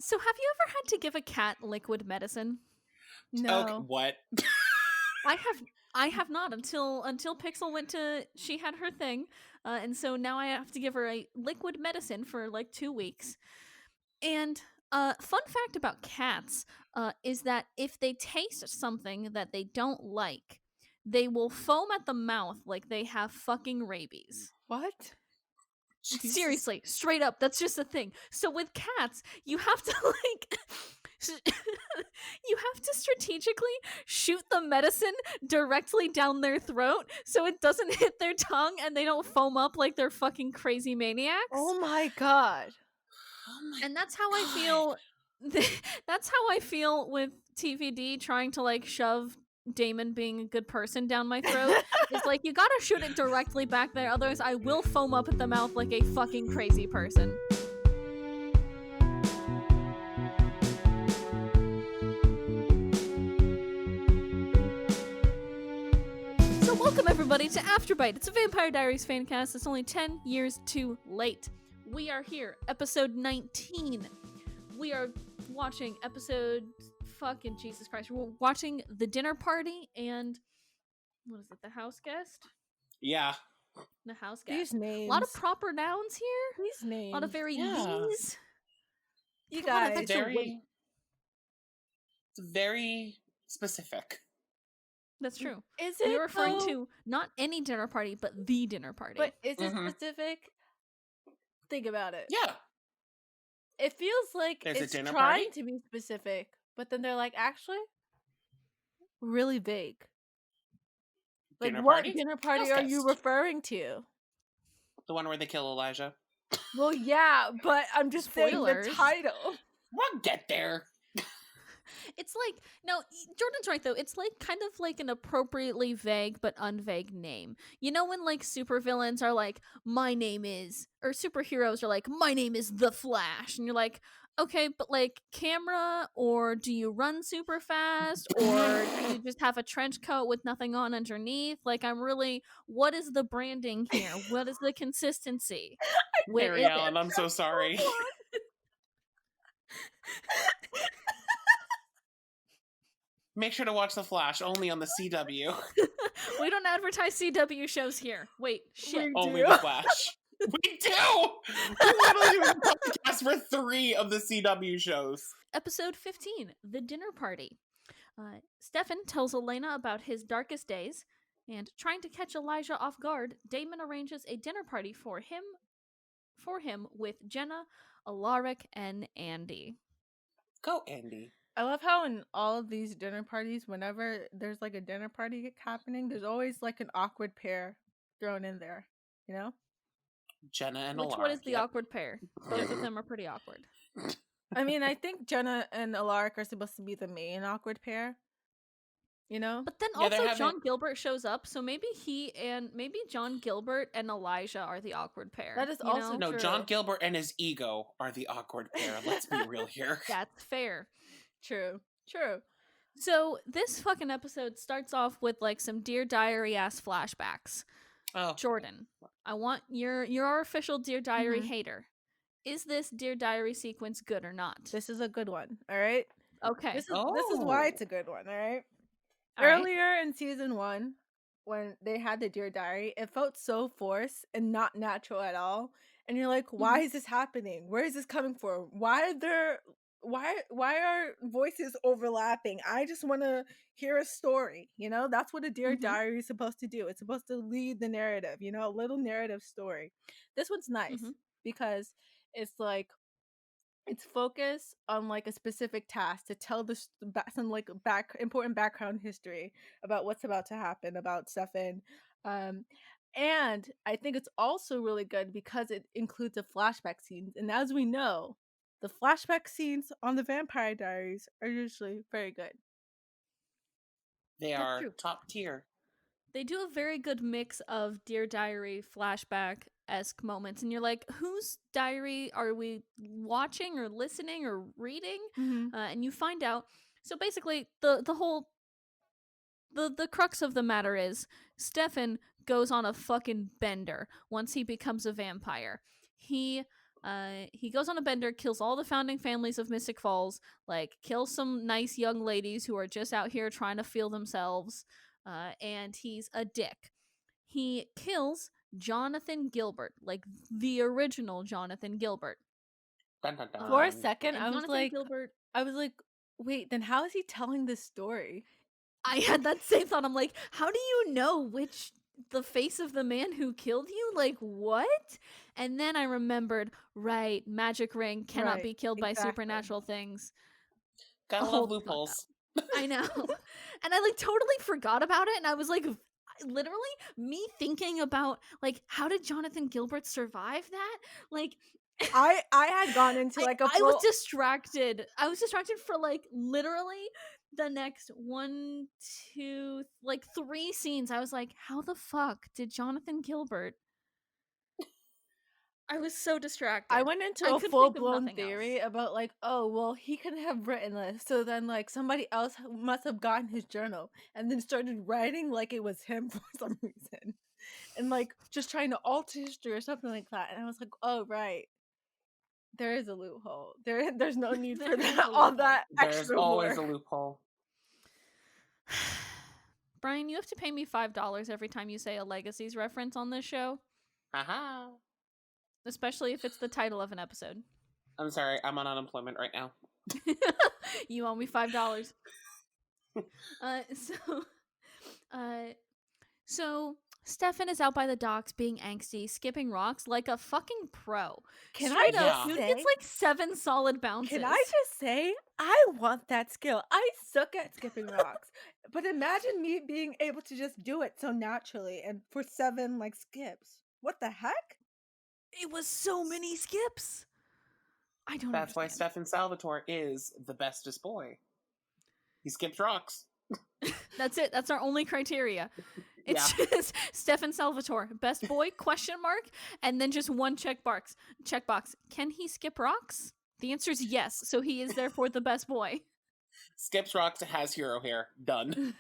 So have you ever had to give a cat liquid medicine? No. Okay, what? I have not until Pixel went to she had her thing, and so now I have to give her a liquid medicine for like 2 weeks. And fun fact about cats is that if they taste something that they don't like, they will foam at the mouth like they have fucking rabies. What? Jesus. Seriously, straight up, that's just a thing. So with cats, you have to like you have to strategically shoot the medicine directly down their throat so it doesn't hit their tongue and they don't foam up like they're fucking crazy maniacs. Oh my god. Oh my And that's how I God. feel that's how I feel with TVD trying to like shove Damon being a good person down my throat. It's like you gotta shoot it directly back there, otherwise I will foam up at the mouth like a fucking crazy person. So welcome everybody to Afterbite. It's a Vampire Diaries fancast that's only 10 years too late. We are here, episode 19. We are watching episode fucking Jesus Christ. We're watching The Dinner Party and what is it? The House Guest? Yeah. The House These Guest. names. A lot of proper nouns here. These names. A lot of very Yeah. these. You A lot of guys. extra weight. It's very specific. That's true. Is it We are referring though? to not any dinner party, but the dinner party. But is it Mhm. specific? Think about it. Yeah. It feels like There's a it's dinner trying party? to be specific, but then they're like, actually, really vague. Like, Dinner what party? dinner party House are you guest. referring to? The one where they kill Elijah. Well, yeah, but I'm just saying Spoilers. the title. We'll get there. It's like, no, Jordan's right though. It's like kind of like an appropriately vague but unvague name. You know when like supervillains are like, my name is, or superheroes are like, my name is the Flash, and you're like, okay, but like camera, or do you run super fast, or do you just have a trench coat with nothing on underneath? Like, what is the branding here? What is the consistency? Where Mary is Ellen, I'm so sorry. Make sure to watch The Flash only on the CW. it? We don't advertise CW shows here. Wait, shit. Only do. The Flash. We do! We literally do a podcast for 3 of the CW shows. Episode 15, The Dinner Party. Stefan tells Elena about his darkest days, and trying to catch Elijah off guard, Damon arranges a dinner party for him with Jenna, Alaric, and Andy. Go, Andy. I love how in all of these dinner parties, whenever there's like a dinner party happening, there's always like an awkward pair thrown in there, you know? Jenna and Which Alaric. one is the yep. awkward pair? Both of them are pretty awkward. I mean, I think Jenna and Alaric are supposed to be the main awkward pair, you know? But then Yeah, they're also having- John Gilbert shows up, so maybe maybe John Gilbert and Elijah are the awkward pair. That is you also know? No, True. John Gilbert and his ego are the awkward pair. Let's be real here. That's fair. True. So this fucking episode starts off with like some Dear Diary ass flashbacks. Oh, Jordan, I want you're our official Dear Diary Mhm. hater. Is this Dear Diary sequence good or not? This is a good one, all right? Okay. This is why Oh. it's a good one, all right? All right. Earlier in season 1, when they had the Dear Diary, it felt so forced and not natural at all. And you're like, why is this happening? Where is this coming from? Why are voices overlapping? I just want to hear a story, you know? That's what a Dear Mhm. Diary is supposed to do. It's supposed to lead the narrative, you know, a little narrative story. This one's nice Mhm. because it's like it's focused on like a specific task to tell some like important background history about what's about to happen about Stefan. And I think it's also really good because it includes the flashback scenes. And as we know, the flashback scenes on the Vampire Diaries are usually very good. They That's are true. top tier. They do a very good mix of Dear Diary flashback-esque moments, and you're like, whose diary are we watching or listening or reading? And you find out. So basically, the whole the crux of the matter is Stefan goes on a fucking bender once he becomes a vampire. He He goes on a bender, kills all the founding families of Mystic Falls, like kills some nice young ladies who are just out here trying to feel themselves, and he's a dick. He kills Jonathan Gilbert, like the original Jonathan Gilbert. Dun, dun, dun. For a second, And I was Jonathan like, Gilbert, wait, then how is he telling this story? I had that same thought. I'm like, how do you know which the face of the man who killed you? Like, what? And then I remembered, right, magic ring cannot Right, be killed by exactly. supernatural things. Gotta Hold love the fuck up. loopholes. I know. And I like totally forgot about it, and I was like literally me thinking about like how did Jonathan Gilbert survive that? Like I had gone into like a I full was distracted. I was distracted for like literally the next 1, 2, like 3 scenes. I was like, how the fuck did Jonathan Gilbert? I was so distracted. I went into I a could full think of blown nothing theory else. about like, oh well, he couldn't have written this, so then like somebody else must have gotten his journal and then started writing like it was him for some reason, and like just trying to alter history or something like that. And I was like, oh right, there is a loophole. There's no need for There is that a all loophole. that There's extra always lore. a loophole. Brian, you have to pay me $5 every time you say a Legacies reference on this show, Haha. especially if it's the title of an episode. I'm sorry, I'm on unemployment right now. You owe me $5. So, uh, so Stefan is out by the docks being angsty, skipping rocks like a fucking pro. Can Straight I up, just dude say? gets like 7 solid bounces. Can I just say, I want that skill. I suck at skipping rocks. But imagine me being able to just do it so naturally and for 7 like skips. What the heck? It was so many skips. I don't That's why understand. Stefan Salvatore is the bestest boy. He skips rocks. That's it. That's our only criteria. It's Yeah. just Stefan Salvatore, best boy, question mark, and then just one checkbox. Can he skip rocks? The answer is yes, so he is therefore the best boy. Skips rocks, has hero hair. Done.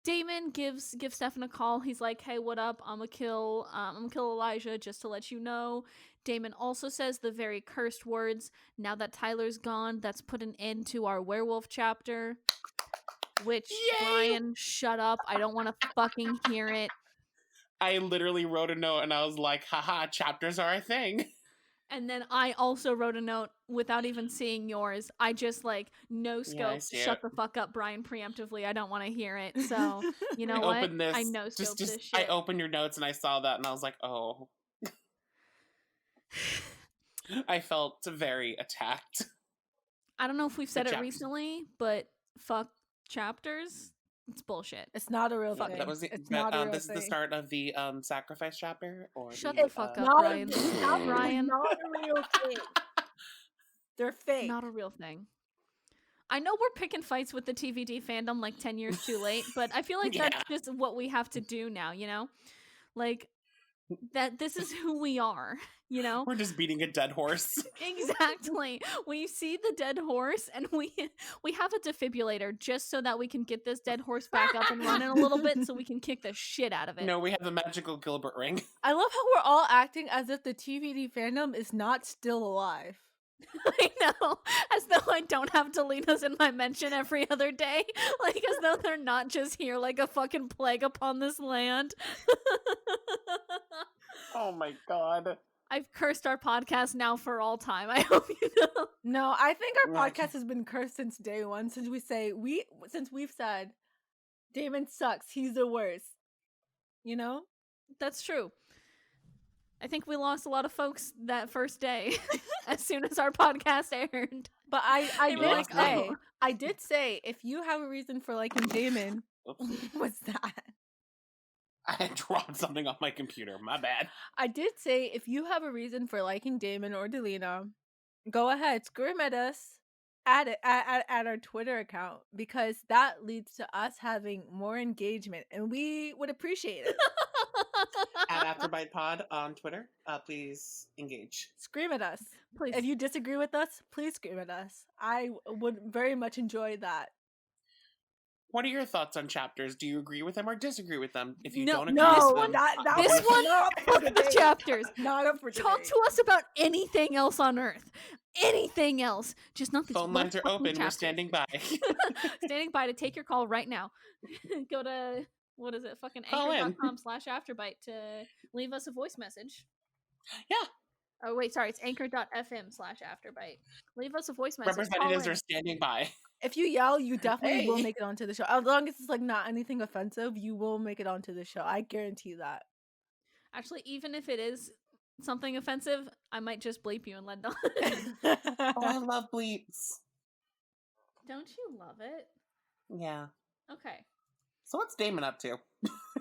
Damon gives Stefan a call. He's like, "Hey, what up? I'm gonna kill Elijah just to let you know." Damon also says the very cursed words, "Now that Tyler's gone, that's put an end to our werewolf chapter." Which, Yay! Brian, shut up. I don't want to fucking hear it. I literally wrote a note and I was like, haha, chapters are a thing. And then I also wrote a note without even seeing yours. I just like no scope. see Shut it. the fuck up, Brian, preemptively. I don't want to hear it. So you know I what? opened this. I no scoped this I shit. opened your notes and I saw that and I was like, oh. I felt very attacked. I don't know if we've said it chapters. recently, but fuck chapters. It's bullshit. It's not a real Fuck thing. That was the, It's not a real this thing. is the start of the sacrifice chapter, or Shut the, the fuck up, Not Brian. Brian. not a real thing. They're fake. Not a real thing. I know we're picking fights with the TVD fandom like 10 years too late, but I feel like that's just what we have to do now, you know? Like, that this is who we are, you know? We're just beating a dead horse. Exactly. We see the dead horse and we have a defibrillator just so that we can get this dead horse back up and running a little bit so we can kick the shit out of it. No, we have the magical Gilbert ring. I love how we're all acting as if the TVD fandom is not still alive. I know. As though I don't have Delinas in my mention every other day. Like, as though they're not just here like a fucking plague upon this land. Oh my god. I've cursed our podcast now for all time. I hope you know. No, I think our Right. podcast has been cursed since day one. Since we've said Damon sucks, he's the worst. You know? That's true. I think we lost a lot of folks that first day as soon as our podcast aired. But They were like, "Oh." I did say if you have a reason for liking Damon, what's that? I dropped something off my computer. My bad. I did say if you have a reason for liking Damon or Delina, go ahead, scream at us at our Twitter account, because that leads to us having more engagement and we would appreciate it. At Afterbite Pod on Twitter, please engage. Scream at us. Please. If you disagree with us, please scream at us. I would very much enjoy that. What are your thoughts on chapters? Do you agree with them or disagree with them? If you No, don't agree with No, them, that This was one, not up for fuck the debate. chapters. Not up for Talk debate. to us about anything else on Earth. Anything else. Just not these phone lines are motherfucking open. We're chapters. standing by. Standing by to take your call right now. Go to, what is it, fucking Call in. anchor.com/afterbite to leave us a voice message. Yeah. Oh, wait, sorry. It's anchor.fm/afterbite. Leave us a voice message. Representatives Call are in. standing by. If you yell, you definitely will Hey. make it onto the show. As long as it's like not anything offensive, you will make it onto the show. I guarantee that. Actually, even if it is something offensive, I might just bleep you and let on. Oh, I love bleeps. Don't you love it? Yeah. Okay. So what's Damon up to?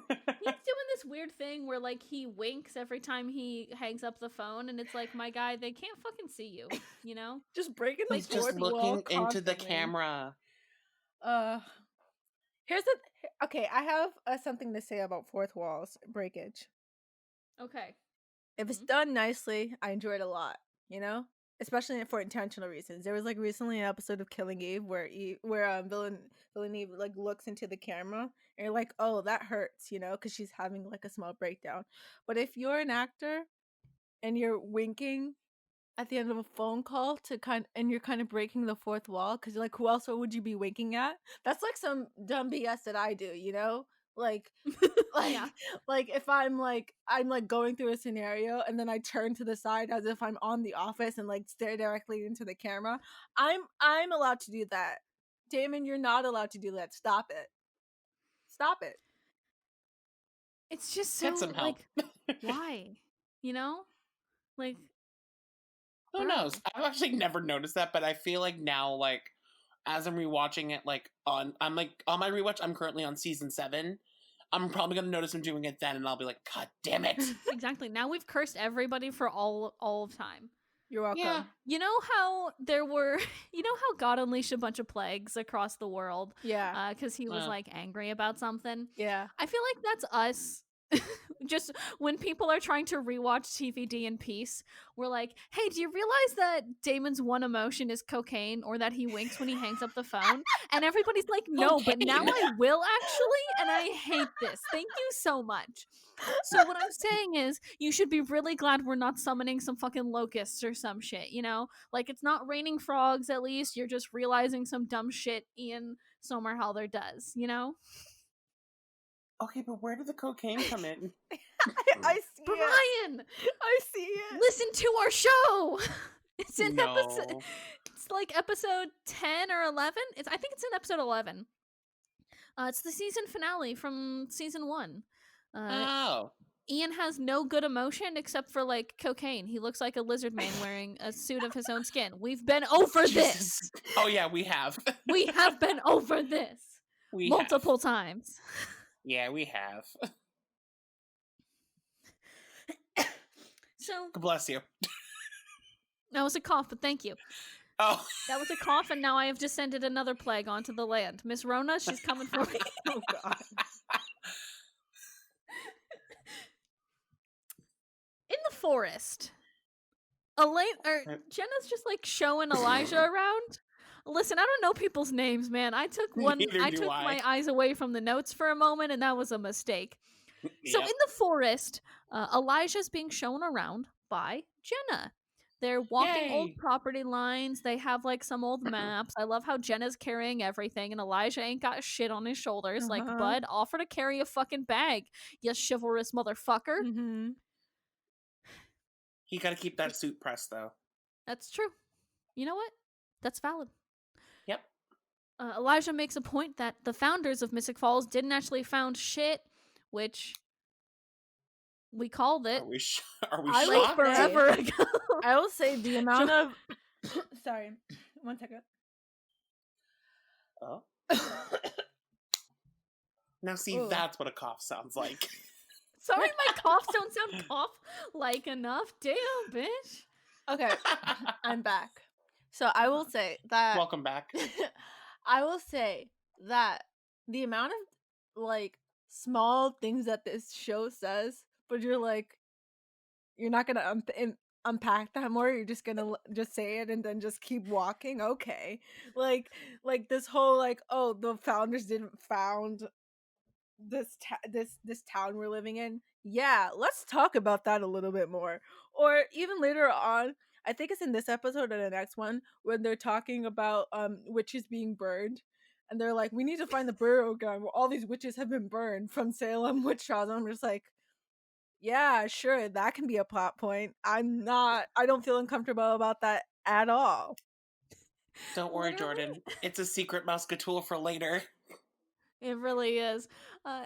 He's doing this weird thing where, like, he winks every time he hangs up the phone, and it's like, my guy, they can't fucking see you, you know? Just breaking the He's just fourth wall looking into the constantly. camera. Here's the okay. I have something to say about fourth walls breakage. Okay. If it's done nicely, I enjoy it a lot. You know, especially for intentional reasons. There was like recently an episode of Killing Eve where villain Eve like looks into the camera and you're like, oh, that hurts, you know, because she's having like a small breakdown. But if you're an actor and you're winking at the end of a phone call and you're kind of breaking the fourth wall because you're like, who else would you be winking at? That's like some dumb BS that I do, you know, like. Yeah. Like if I'm going through a scenario and then I turn to the side as if I'm on The Office and like stare directly into the camera, I'm allowed to do that. Damon, you're not allowed to do that. Stop it. Stop it. It's just Get so, some help. like, why? You know? Like, Who bro. knows? I've actually never noticed that, but I feel like now, like, as I'm rewatching it, like, on my rewatch, I'm currently on season 7. I'm probably gonna notice him doing it then, and I'll be like, God damn it! Exactly. Now we've cursed everybody for all of time. You're welcome. Yeah. You know how God unleashed a bunch of plagues across the world? Yeah. Because he was Yeah. like angry about something. Yeah. I feel like that's us. Just when people are trying to rewatch TVD in peace, we're like, hey, do you realize that Damon's one emotion is cocaine, or that he winks when he hangs up the phone? And everybody's like, no, but now Cocaine. I will actually, and I hate this. Thank you so much. So what I'm saying is, you should be really glad we're not summoning some fucking locusts or some shit, you know? Like, it's not raining frogs, at least. You're just realizing some dumb shit Ian Somerhalder does, you know? Okay, but where did the cocaine come in? I see it. Brian! I see it. Listen to our show! It's in episode... No. It's like episode 10 or 11? I think it's in episode 11. It's the season finale from season 1. Oh. Ian has no good emotion except for, like, cocaine. He looks like a lizard man wearing a suit of his own skin. We've been over this! Jesus. Oh yeah, we have. We have been over this! We multiple have. times. Yeah, we have. So, God bless you. that was a cough, but thank you. Oh. That was a cough, and now I have descended another plague onto the land. Miss Rona, she's coming for me. Oh god. In the forest, Jenna's just like showing Elijah around. Listen, I don't know people's names, man. I took Neither do my eyes away from the notes for a moment, and that was a mistake. So Yep. in the forest, Elijah's being shown around by Jenna. They're walking old Yay. property lines. They have like some old maps. I love how Jenna's carrying everything, and Elijah ain't got shit on his shoulders. Like, Uh-huh. bud, offer to carry a fucking bag, you chivalrous motherfucker. Mm-hmm. You gotta keep that suit pressed, though. That's true. You know what? That's valid. Yep. Elijah makes a point that the founders of Mystic Falls didn't actually found shit, which we called it. Are we I like shocked? forever ago. I will say the amount of sorry, 1 second. Oh. Now see, Ooh. that's what a cough sounds like. Sorry, my coughs don't sound cough-like enough. Damn, bitch. Okay, I'm back. So I will say that Welcome back. I will say that the amount of like small things that this show says, but you're like, you're not gonna unpack that more? You're just gonna just say it and then just keep walking? Okay. Like this whole like, oh, the founders didn't found this town we're living in. Yeah, let's talk about that a little bit more. Or even later on, I think it's in this episode or the next one, when they're talking about witches being burned, and they're like, we need to find the burial ground where all these witches have been burned from Salem witch trials. And I'm just like, yeah, sure, that can be a plot point. I don't feel uncomfortable about that at all. Don't worry, Literally. Jordan. It's a secret muscatool for later. It really is.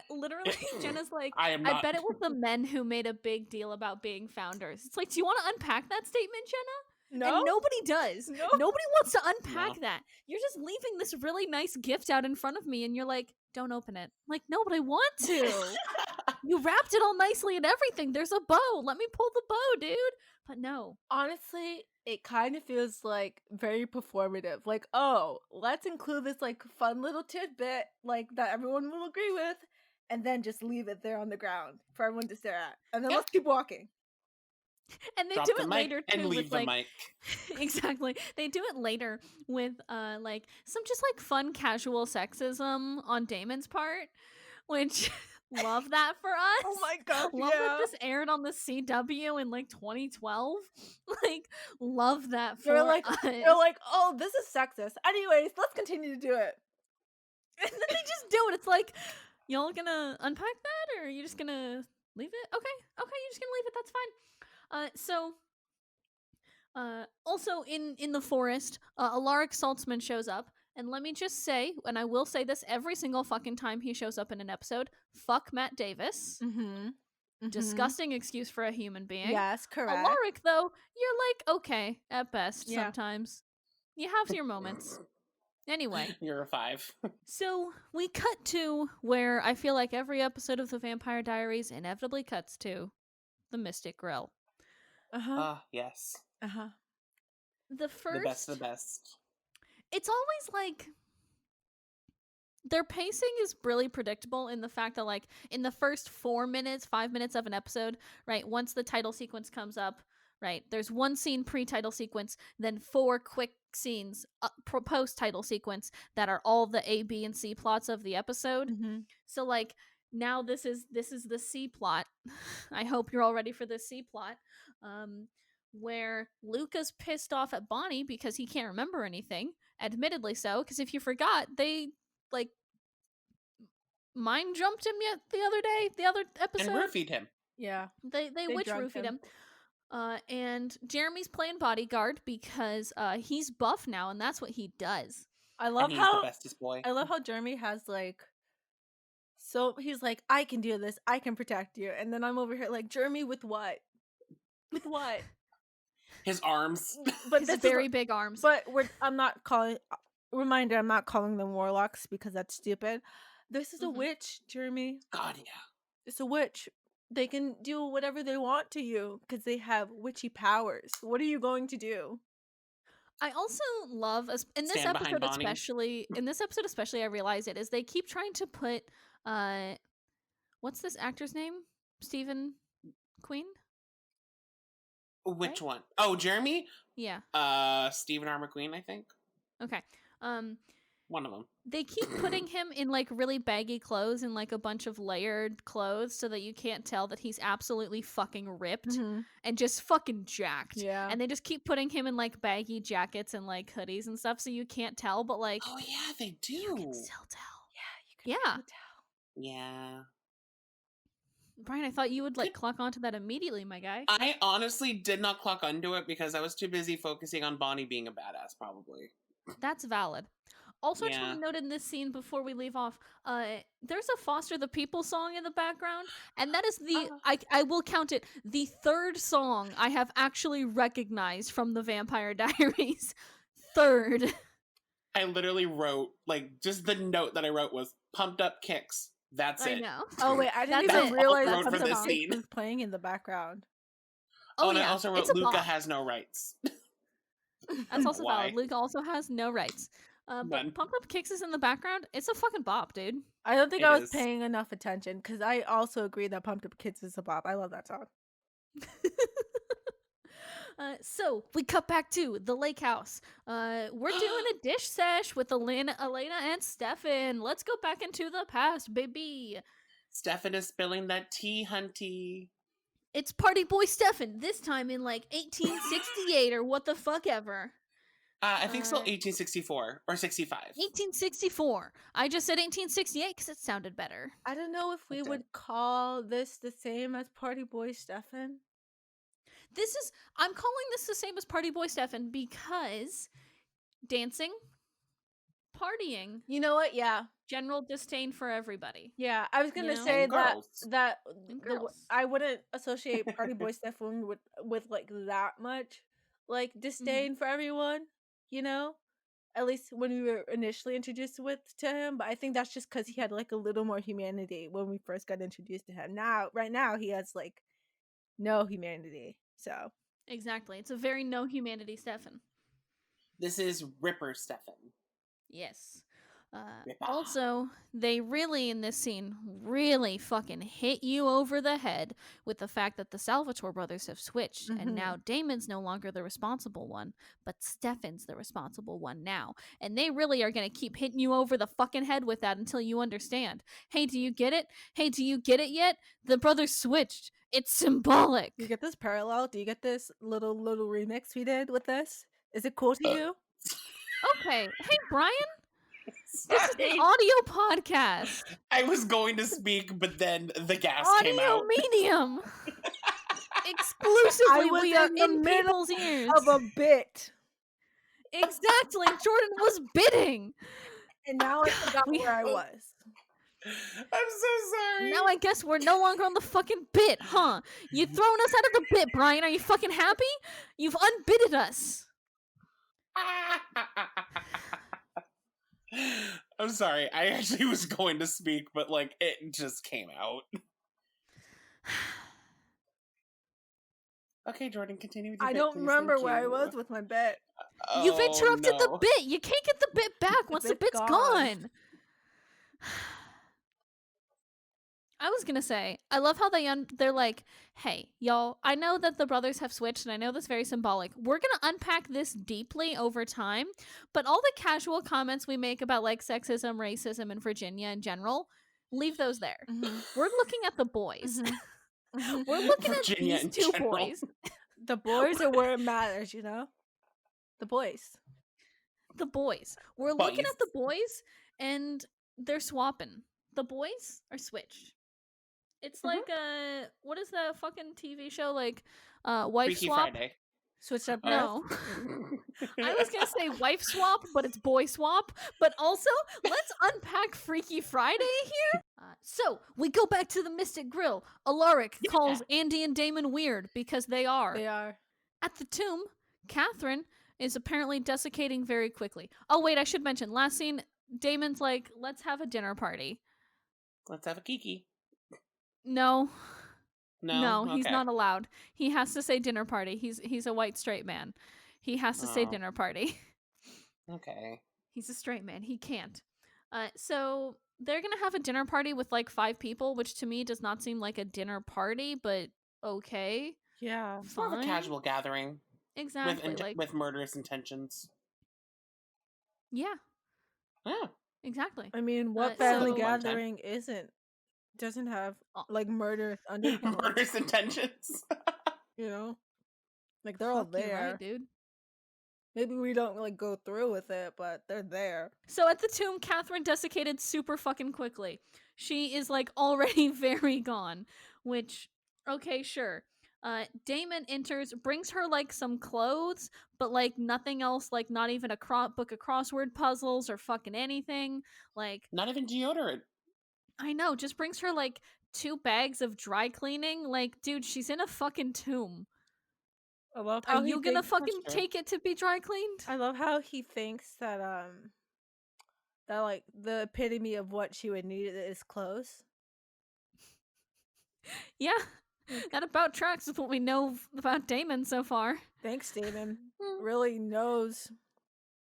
Literally, Jenna's like, I am I not. bet it was the men who made a big deal about being founders. It's like, do you want to unpack that statement, Jenna? No, And nobody does. No. Nobody wants to unpack No. that. You're just leaving this really nice gift out in front of me, and you're like, don't open it. I'm like, no, but I want to. You wrapped it all nicely and everything. There's a bow. Let me pull the bow, dude. But no. honestly, it kind of feels like very performative. Like, oh, let's include this like fun little tidbit like that everyone will agree with, and then just leave it there on the ground for everyone to stare at, and then Yep. let's keep walking. And they Drop do the it mic later too and leave with the like mic. exactly. They do it later with like some just like fun casual sexism on Damon's part, which love that for us. Oh my god, Love yeah. that this aired on the CW in like 2012. Like love that for They're like, us. oh, this is sexist. Anyways, let's continue to do it. And then they just do it. It's like, y'all gonna unpack that, or are you just gonna leave it? Okay, you're just gonna leave it. That's fine. Also in the forest, Alaric Saltzman shows up, and let me just say, and I will say this every single fucking time he shows up in an episode, fuck Matt Davis. Mm-hmm. Disgusting excuse for a human being. Yes, correct. Alaric, though, you're like okay at best. Yeah. Sometimes you have your moments. Anyway, You're a 5. so we cut to where I feel like every episode of The Vampire Diaries inevitably cuts to the Mystic Grill. Uh-huh. Yes. Uh-huh. The first, The best of the best. it's always like their pacing is really predictable in the fact that like in the first 5 minutes of an episode, right, once the title sequence comes up, right, there's one scene pre-title sequence, then 4 quick scenes post-title sequence that are all the A, B, and C plots of the episode. Mm-hmm. So like now this is the C plot. I hope you're all ready for this C plot. Where Luca's pissed off at Bonnie because he can't remember anything. Admittedly so, because if you forgot, they like mind jumped him yet the other episode. And roofied him. Yeah. They witch drugged roofied him. And Jeremy's playing bodyguard because he's buff now, and that's what he does. I love And he's how the bestest boy. I love how Jeremy has like, so he's like, I can do this, I can protect you, and then I'm over here like, Jeremy with what? With what? His arms. But His this very is, big arms. but I'm not calling. Reminder: I'm not calling them warlocks because that's stupid. This is a witch, Jeremy. God, yeah. It's a witch. They can do whatever they want to you because they have witchy powers. What are you going to do? I also love in this Stand behind episode Bonnie. especially I realize it is they keep trying to put what's this actor's name? Stephen Queen? Which Right? one? Oh, Jeremy? Yeah. Stephen R. McQueen, I think. Okay. One of them. They keep putting him in like really baggy clothes and like a bunch of layered clothes so that you can't tell that he's absolutely fucking ripped and just fucking jacked. Yeah. And they just keep putting him in like baggy jackets and like hoodies and stuff so you can't tell, but like Oh, yeah, they do. you can still tell. Yeah, you Yeah. can tell. Yeah. Brian, I thought you would like clock onto that immediately, my guy. I honestly did not clock onto it because I was too busy focusing on Bonnie being a badass, probably. That's valid. Also, I just Yeah. want to note in this scene before we leave off, there's a Foster the People song in the background, and that is the I will count it the third song I have actually recognized from the Vampire Diaries. Third. I literally wrote, like, just the note that I wrote was pumped up kicks. That's I it. know. Oh wait, I didn't That's even it. realize Wrote that for this song scene. was playing in the background. Oh, and yeah. I also It's wrote a Luca bop. has no rights. That's also Why? valid. Luke also has no rights. None. But Pump Up Kicks is in the background. It's a fucking bop, dude. I don't think It I was is. paying enough attention because I also agree that Pumped Up Kids is a bop. I love that song. So we cut back to the lake house. We're doing a dish sesh with Elena, and Stefan. Let's go back into the past, baby. Stefan is spilling that tea, hunty. It's party boy Stefan. This time in like 1868 or what the fuck ever. I think still 1864 or 65. 1864. I just said 1868 because it sounded better. I don't know if we would call this the same as Party Boy Stefan. I'm calling this the same as Party Boy Stefan because dancing, partying. You know what? Yeah. General disdain for everybody. Yeah, I was gonna You know? say And that girls. I wouldn't associate Party Boy Stefan with like that much like disdain for everyone, you know? At least when we were initially introduced to him, but I think that's just because he had like a little more humanity when we first got introduced to him. Right now, he has like no humanity. So Exactly. It's a very no humanity Stefan. This is Ripper Stefan. Yes. Ripper. Also, they really, in this scene, really fucking hit you over the head with the fact that the Salvatore brothers have switched, and now Damon's no longer the responsible one, but Stefan's the responsible one now. And they really are going to keep hitting you over the fucking head with that until you understand. Hey, do you get it? Hey, do you get it yet? The brothers switched. It's symbolic. you get this parallel? Do you get this little remix we did with this? Is it cool to you? Okay. Hey, Brian? This is an audio podcast. I was going to speak, but then the gas came Audio out. medium. Exclusively, we are in people's ears. Of a bit. Exactly. Jordan was bidding. And now I forgot where I was. I'm so sorry. Now I guess we're no longer on the fucking bit, huh? You've thrown us out of the bit, Brian. Are you fucking happy? You've unbitted us. I'm sorry. I actually was going to speak, but like it just came out. Okay, Jordan, continue with your I bit, don't please. remember Thank where I you. was with my bit. You've interrupted the no. bit. You can't get the bit back once the bit's gone. I was gonna say, I love how they're like, hey, y'all, I know that the brothers have switched, and I know that's very symbolic. We're gonna unpack this deeply over time, but all the casual comments we make about like sexism, racism, and Virginia in general, leave those there. We're looking at the boys. We're looking Virginia at these two boys. The boys are where it matters, you know? The boys. The boys. We're looking at the boys, and they're swapping. The boys are switched. It's like what is the fucking TV show like Wife Freaky Swap? Friday. Switch up. No. I was gonna say Wife Swap, but it's Boy Swap. But also, let's unpack Freaky Friday here. So we go back to the Mystic Grill. Alaric calls Andy and Damon weird because they are. They are. At the tomb, Catherine is apparently desiccating very quickly. Oh wait, I should mention, last scene, Damon's like, let's have a dinner party. Let's have a kiki. No, Okay. he's not allowed. He has to say dinner party. He's a white straight man. He has to say dinner party. Okay. He's a straight man. He can't. So they're gonna have a dinner party with like 5 people, which to me does not seem like a dinner party, but okay. Yeah. It's more of a casual gathering. Exactly. With murderous intentions. Yeah. Yeah. Exactly. I mean, what family gathering doesn't have like murderous undertones? Murderous intentions. You know? Like they're all there. Right, dude. Maybe we don't like go through with it, but they're there. So at the tomb, Catherine desiccated super fucking quickly. She is like already very gone, which, okay, sure. Damon enters, brings her like some clothes, but like nothing else, like not even a book of crossword puzzles or fucking anything. Like, not even deodorant. I know, just brings her like 2 bags of dry cleaning. Like, dude, she's in a fucking tomb. I love how Are you gonna fucking take it to be dry cleaned? I love how he thinks that that like the epitome of what she would need is clothes. Yeah, that about tracks with what we know about Damon so far. Thanks, Damon. Really knows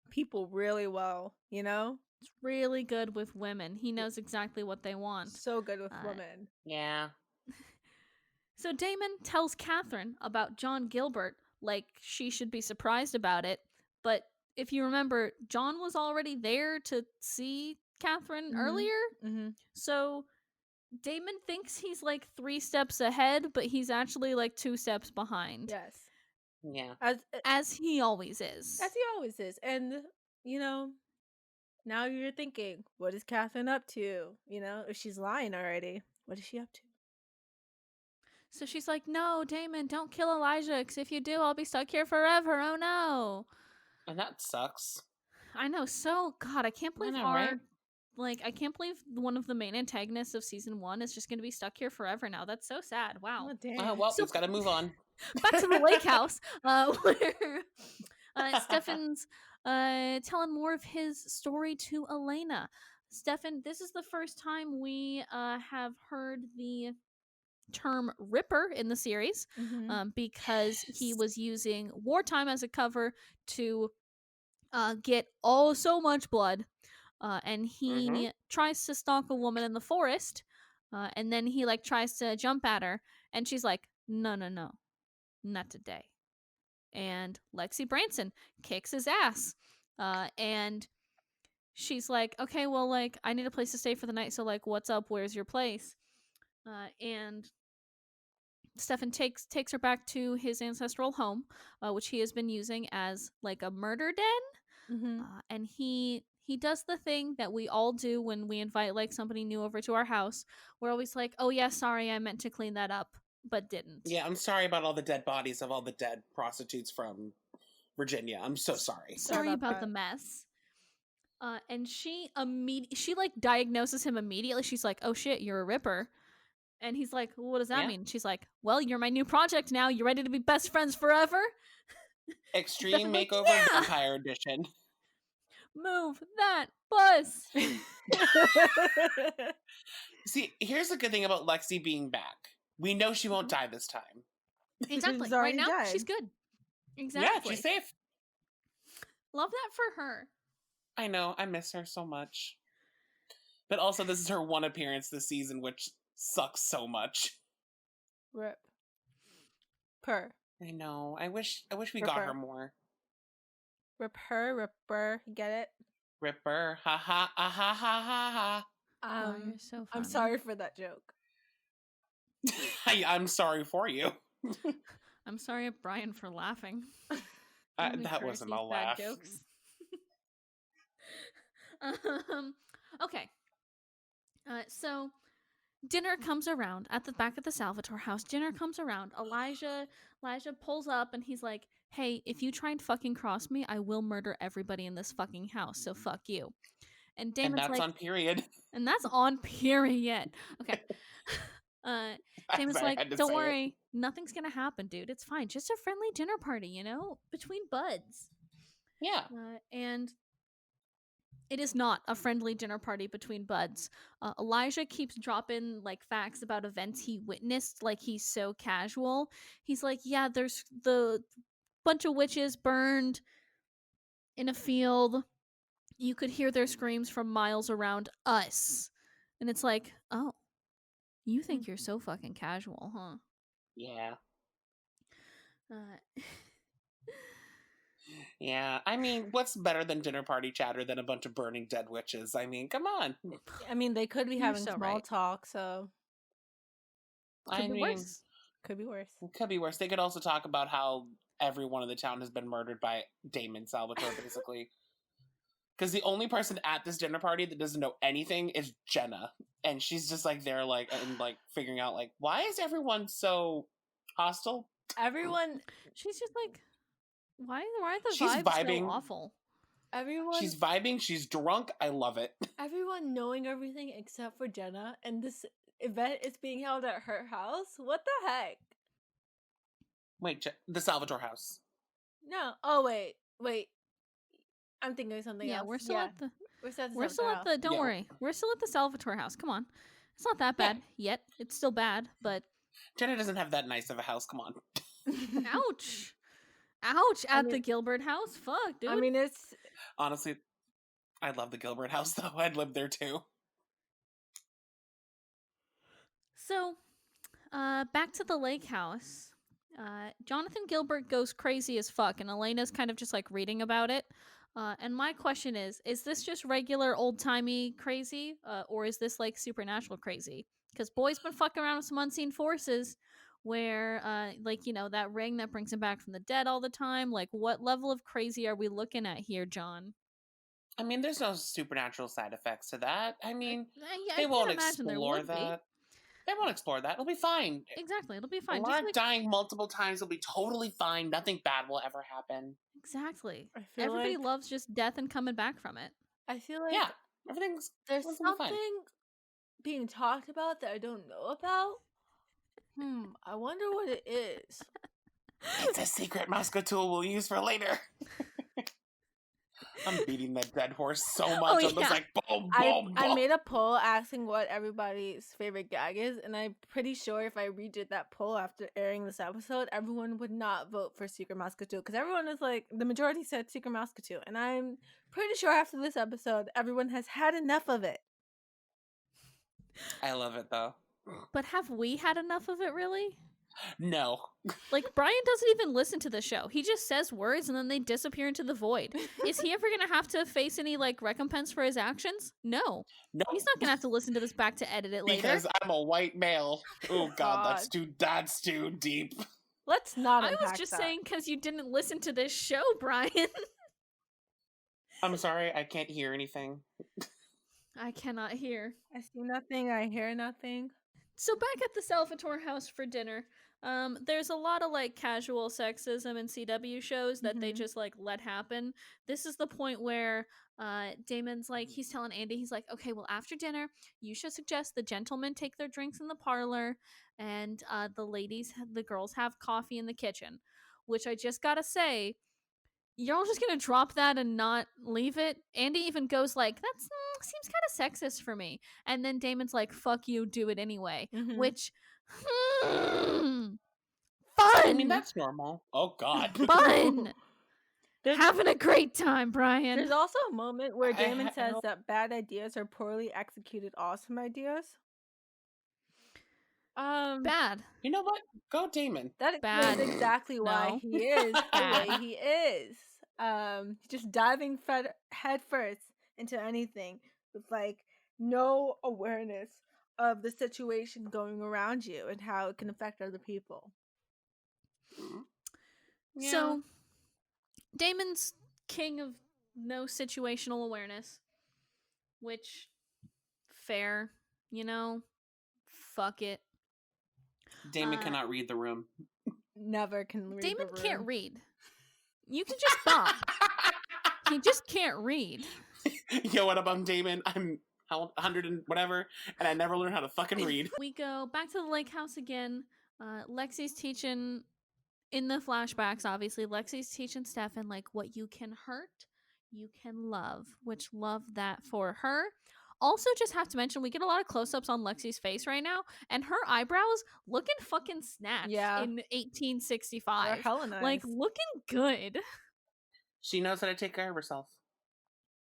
people really well, you know? It's really good with women. He knows exactly what they want. So good with women. Yeah. So Damon tells Catherine about John Gilbert like she should be surprised about it. But if you remember, John was already there to see Catherine earlier. Mm-hmm. So Damon thinks he's like 3 steps ahead, but he's actually like 2 steps behind. Yes. Yeah. As he always is. As he always is. And, you know, now you're thinking, what is Catherine up to? You know, if she's lying already, what is she up to? So she's like, no, Damon, don't kill Elijah, because if you do, I'll be stuck here forever. Oh no. And that sucks. I know. So, God, I can't believe right? I can't believe one of the main antagonists of season 1 is just going to be stuck here forever now. That's so sad. Wow. Oh, damn. Well, So- we've got to move on. Back to the lake house, where Stefan's telling more of his story to Elena. Stefan, this is the first time we have heard the term Ripper in the series, because he was using wartime as a cover to get so much blood, and he tries to stalk a woman in the forest, and then he like tries to jump at her, and she's like, no, not today. And Lexi Branson kicks his ass, and she's like, okay, well, like, I need a place to stay for the night, so like, what's up, where's your place? And Stefan takes her back to his ancestral home, which he has been using as like a murder den. And he does the thing that we all do when we invite like somebody new over to our house. We're always like, oh yeah, sorry, I meant to clean that up, but didn't. Yeah, I'm sorry about all the dead bodies of all the dead prostitutes from Virginia. I'm so sorry. Sorry about the mess. And she like diagnoses him immediately. She's like, oh shit, you're a Ripper. And he's like, well, what does that mean? She's like, well, you're my new project now. You ready to be best friends forever? Extreme Like, Makeover yeah! Vampire Edition. Move that bus. See, here's the good thing about Lexi being back. We know she won't die this time. Exactly. She's Right already now, died. she's good. Exactly. Yeah, she's safe. Love that for her. I know. I miss her so much. But also, this is her one appearance this season, which sucks so much. Rip. Purr. I know. I wish we got her more. Ripper. Get it? Ripper. Ha ha ha ha ha ha. Oh, you're so funny. I'm sorry for that joke. I'm sorry for you. I'm sorry at Brian for laughing. That wasn't a laugh. Bad jokes. Okay. So dinner comes around at the back of the Salvatore house. Dinner comes around. Elijah pulls up and he's like, hey, if you try and fucking cross me, I will murder everybody in this fucking house, so fuck you. And Damon's that's like, on period. And that's on period. Okay. Damon's like, don't worry, nothing's gonna happen, dude. It's fine. Just a friendly dinner party, you know, between buds. Yeah. And it is not a friendly dinner party between buds. Elijah keeps dropping like facts about events he witnessed, like he's so casual. He's like, yeah, there's the bunch of witches burned in a field. You could hear their screams from miles around us. And it's like, oh, you think you're so fucking casual, huh? Yeah. Yeah, I mean, what's better than dinner party chatter than a bunch of burning dead witches? I mean, come on. I mean, they could be You're having so small right. talk, so Could be worse. Could be worse. Could be worse. They could also talk about how everyone in the town has been murdered by Damon Salvatore, basically. Because the only person at this dinner party that doesn't know anything is Jenna, and she's just like there, like and like figuring out like why is everyone so hostile? Everyone, She's just like, why are the She's vibes vibing. so awful? she's vibing. She's drunk. I love it. everyone knowing everything except for Jenna, and this event is being held at her house. What the heck? Wait, the Salvatore house. No. Oh wait. I'm thinking of something Yeah, else. we're still at the. We're still at the Don't Yeah. worry, we're still at the Salvatore house. Come on, it's not that Yeah. bad yet. It's still bad, but Jenna doesn't have that nice of a house. Come on. ouch, ouch at the Gilbert house. Fuck, dude. I mean, it's Honestly, I love the Gilbert house though. I'd live there too. So, back to the lake house. Jonathan Gilbert goes crazy as fuck, and Elena's kind of just like reading about it. And my question is this just regular old timey crazy, or is this like supernatural crazy? Because Boy's been fucking around with some unseen forces where, like, you know, that ring that brings him back from the dead all the time. Like, what level of crazy are we looking at here, John? I mean, there's no supernatural side effects to that. I mean, Yeah, I they won't can't imagine there explore would be. that. They won't explore that. It'll be fine. Exactly, it'll be A fine. Just lot like, dying multiple times will be totally fine. Nothing bad will ever happen. exactly. I feel Everybody like loves just death and coming back from it. I feel like Yeah, everything's there's gonna be fine. something being talked about that I don't know about. I wonder what it is. It's a secret Muscatool we'll use for later. I'm beating that dead horse so much. Oh, I'm just yeah. like, boom, I boom, boom. made a poll asking what everybody's favorite gag is, and I'm pretty sure if I redid that poll after airing this episode, everyone would not vote for Secret Muscatool because everyone is like, the majority said Secret Muscatool, and I'm pretty sure after this episode, everyone has had enough of it. I love it though. But have we had enough of it, really? No. Like, Brian doesn't even listen to the show. He just says words and then they disappear into the void. Is he ever gonna have to face any, like, recompense for his actions? No. No. He's not gonna have to listen to this back to edit it later. Because I'm a white male. Oh god, God. that's too deep. Let's not I was unpack just that. saying because you didn't listen to this show, Brian. I'm sorry, I can't hear anything. I cannot hear. I see nothing, I hear nothing. So back at the Salvatore house for dinner, there's a lot of like casual sexism in CW shows that they Mhm. just like let happen. This is the point where Damon's like, he's telling Andy, he's like, okay, well, after dinner, you should suggest the gentlemen take their drinks in the parlor and the girls have coffee in the kitchen. Which I just gotta say, you're all just gonna drop that and not leave it? Andy even goes like, that seems kind of sexist for me. And then Damon's like, fuck you, do it anyway. Mhm. Which, fun! I mean, that's normal. Oh god. Fun! There's- Having a great time, Brian. There's also a moment where Damon I says don't- that bad ideas are poorly executed awesome ideas. Bad. You know what? Go Damon. That Bad. explains exactly why No. he is the Bad. way he is. Just diving head first into anything with like no awareness of the situation going around you and how it can affect other people. Yeah. So, Damon's king of no situational awareness. Which, fair, you know? Fuck it. Damon cannot read the room. Never can read Damon the room. can't read. You can just bob. He just can't read. Yo, what up? I'm Damon. I'm 100 and whatever, and I never learned how to fucking read. We go back to the lake house again. Lexi's teaching, in the flashbacks, obviously, Lexi's teaching Stefan, like, what you can hurt, you can love, which love that for her. Also, just have to mention, we get a lot of close-ups on Lexi's face right now, and her eyebrows looking fucking snatched in They're 1865. hella nice. Like, looking good. She knows how to take care of herself.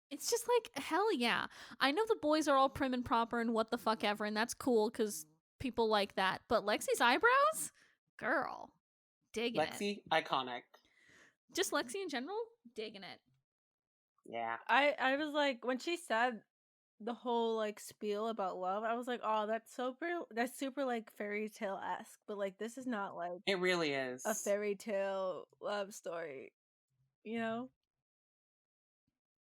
It's just like, hell yeah. I know the boys are all prim and proper and what the fuck ever, and that's cool because people like that. But Lexi's eyebrows? Girl. Digging it. Lexi, iconic. Just Lexi in general? Digging it. Yeah. I was like, when she said the whole like spiel about love, I was like, oh, that's super like fairy tale esque, but like this is not like It really is. a fairy tale love story, you know?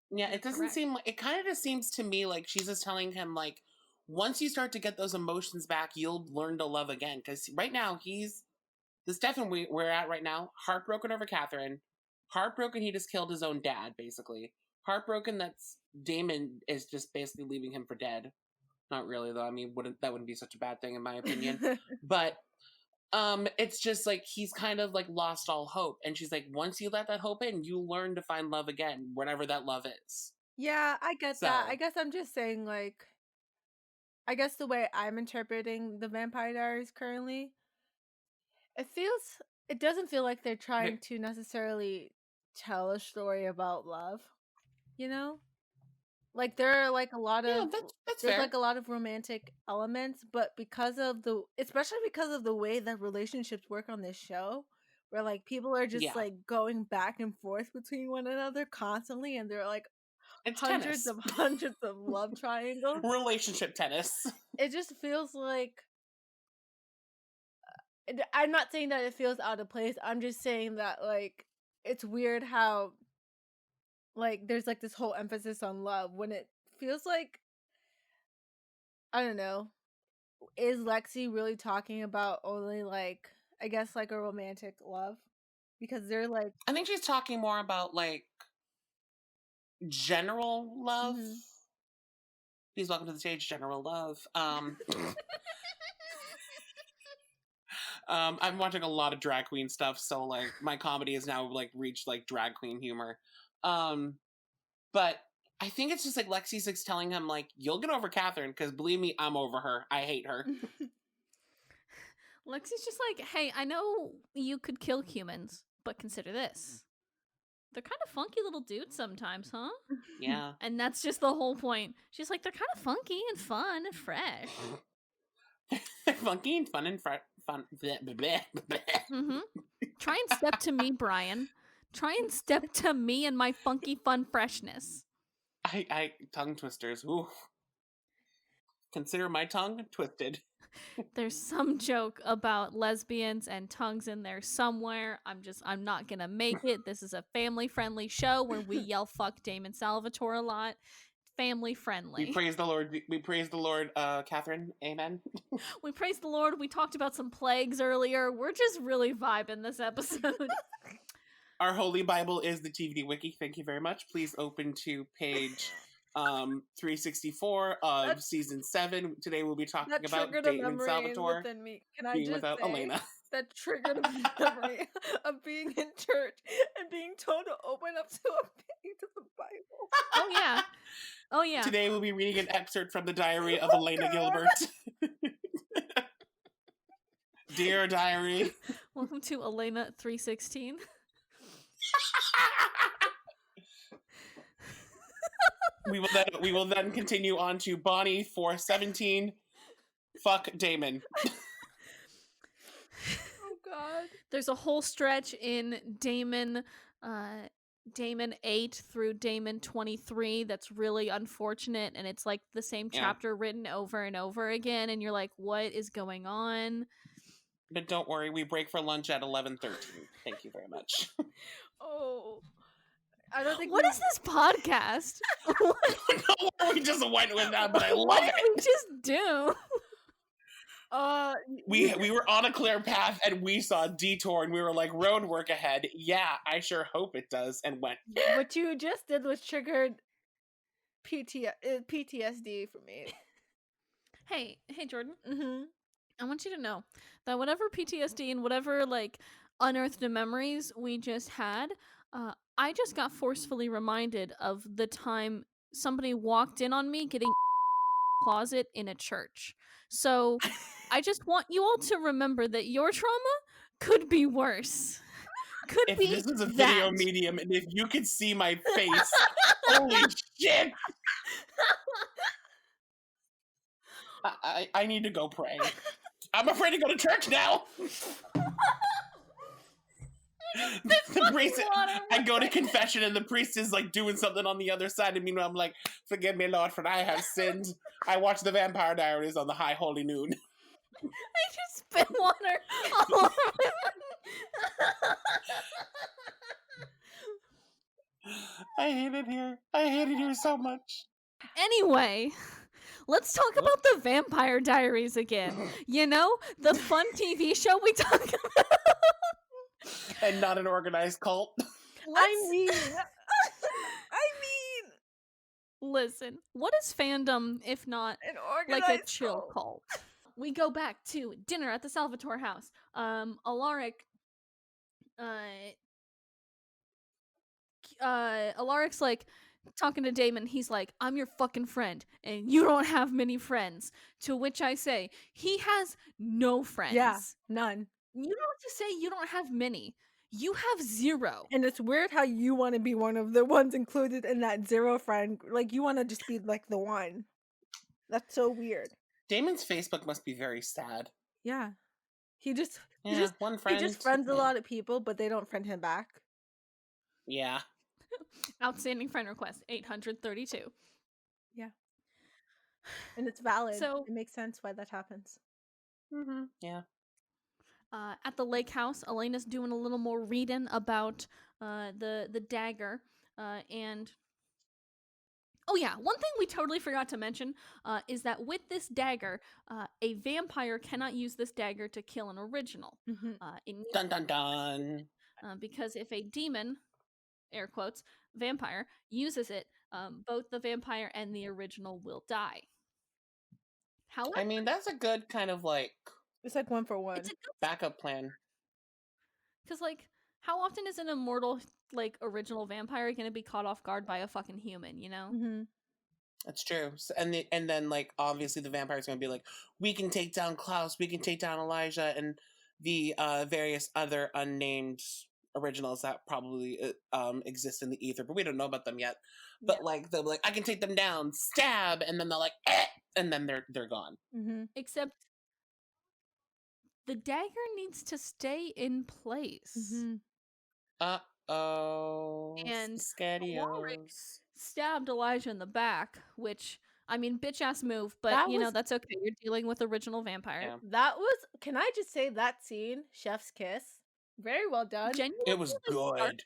Yeah, it doesn't Correct. seem like, it kind of just seems to me like she's just telling him, like, once you start to get those emotions back, you'll learn to love again. Because right now, the Stefan we're at right now, heartbroken over Catherine, heartbroken he just killed his own dad, basically. Heartbroken that's Damon is just basically leaving him for dead. Not really, though. I mean, that wouldn't be such a bad thing, in my opinion. But it's just like he's kind of like lost all hope, and she's like, once you let that hope in, you learn to find love again, whatever that love is. Yeah, I get that. So- I guess I'm just saying, like, I guess the way I'm interpreting the Vampire Diaries currently, it doesn't feel like they're trying to necessarily tell a story about love, you know? Like there are like a lot Yeah, of that's there's fair. like a lot of romantic elements, but especially because of the way that relationships work on this show, where like people are just Yeah, like going back and forth between one another constantly, and there are like it's tennis, hundreds of love triangles. relationship tennis. It just feels like I'm not saying that it feels out of place. I'm just saying that like it's weird how like there's like this whole emphasis on love when it feels like I don't know. Is Lexi really talking about only like I guess like a romantic love? Because they're like I think she's talking more about like general love. mhm. Please welcome to the stage, General Love. I'm watching a lot of drag queen stuff, so like my comedy has now like reached like drag queen humor. But I think it's just like Lexi's like telling him like, you'll get over Catherine, because believe me, I'm over her. I hate her. Lexi's just like, hey, I know you could kill humans, but consider this. They're kind of funky little dudes sometimes, huh? Yeah. And that's just the whole point. She's like, they're kind of funky and fun and fresh. They're funky and fun and fun. Bleh, bleh, bleh, bleh. Mm-hmm. Try and step to me, Brian. Try and step to me and my funky fun freshness. I tongue twisters. Ooh. Consider my tongue twisted. There's some joke about lesbians and tongues in there somewhere. I'm not gonna make it. This is a family friendly show where we yell fuck Damon Salvatore a lot. Family friendly. We praise the Lord. We praise the Lord, Catherine. Amen. We praise the Lord. We talked about some plagues earlier. We're just really vibing this episode. Our Holy Bible is the TVD Wiki. Thank you very much. Please open to page 364 of season 7. Today we'll be talking That about triggered a Damon memory Salvatore within me. Can I being just without say Elena. that triggered a memory of being in church and being told to open up to a page of the Bible. Oh yeah. Oh yeah. Today we'll be reading an excerpt from the diary of Elena God. Gilbert. Dear diary. Welcome to Elena 316. We will then continue on to Bonnie 417. Fuck Damon. Oh God. There's a whole stretch in Damon 8 through Damon 23 that's really unfortunate, and it's like the same chapter written over and over again, and you're like, what is going on? But don't worry, we break for lunch at 11:13. Thank you very much. Oh. I don't think What is this podcast? We just went with that, but I love what it. did we just do? We were on a clear path and we saw a detour and we were like, road work ahead. Yeah, I sure hope it does. And went. What you just did was triggered PTSD for me. Hey, Jordan. Mm-hmm. I want you to know that whatever PTSD and whatever like unearthed memories we just had, I just got forcefully reminded of the time somebody walked in on me getting closet in a church. So I just want you all to remember that your trauma could be worse. Could If be this was a video that. medium and if you could see my face, holy shit! I need to go pray. I'm afraid to go to church now. The priest, I go to confession and the priest is like doing something on the other side of me. I'm like, forgive me, Lord, for I have sinned. I watched the Vampire Diaries on the high holy noon. I just spit water all over I hate it here. I hate it here so much. Anyway, let's talk about the Vampire Diaries again. You know, the fun TV show we talk about. And not an organized cult. I mean, listen, what is fandom if not an like organized a chill cult? We go back to dinner at the Salvatore house. Alaric's like talking to Damon. He's like, I'm your fucking friend, and you don't have many friends. To which I say, he has no friends. Yeah, none. You don't have to say you don't have many. You have 0. And it's weird how you want to be one of the ones included in that 0 friend. Like, you want to just be like the one. That's so weird. Damon's Facebook must be very sad. Yeah. He just One he friend. just friends a lot of people, but they don't friend him back. Yeah. Outstanding friend request 832. Yeah. And it's valid. So it makes sense why that happens. Mm-hmm. Yeah. At the lake house, Elena's doing a little more reading about the dagger, and oh yeah, one thing we totally forgot to mention is that with this dagger, a vampire cannot use this dagger to kill an original. Mm-hmm. It needs Dun dun dun. because if a demon, air quotes, vampire uses it, both the vampire and the original will die. However, I mean, that's a good kind of like It's like 1 for 1. it's a good backup plan. because like how often is an immortal like original vampire gonna be caught off guard by a fucking human? You know. Mm-hmm. That's true. And then like obviously the vampire's gonna be like, we can take down Klaus, we can take down Elijah, and the various other unnamed originals that probably exist in the ether, but we don't know about them yet. But like they'll be like, I can take them down, stab, and then they're like, and then they're gone. Mm-hmm. Except the dagger needs to stay in place. Mm-hmm. And Scadios. stabbed Elijah in the back, which I mean, bitch ass move, but That you know was- that's okay. You're dealing with original vampire. Yeah. That was, can I just say that scene, Chef's Kiss, very well done. Genuinely, It was good.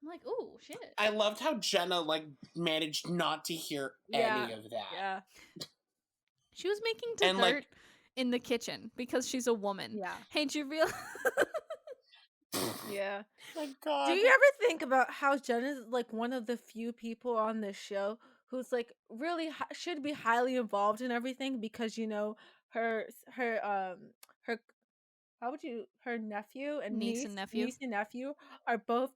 I'm like, oh shit. I loved how Jenna like managed not to hear any of that. Yeah. She was making And, dessert like- in the kitchen because she's a woman. Yeah. Hey, did you realize? Yeah. My God. Do you ever think about how Jenna's like one of the few people on this show who's like really should be highly involved in everything because you know her how would you her nephew and Niece and nephew. are both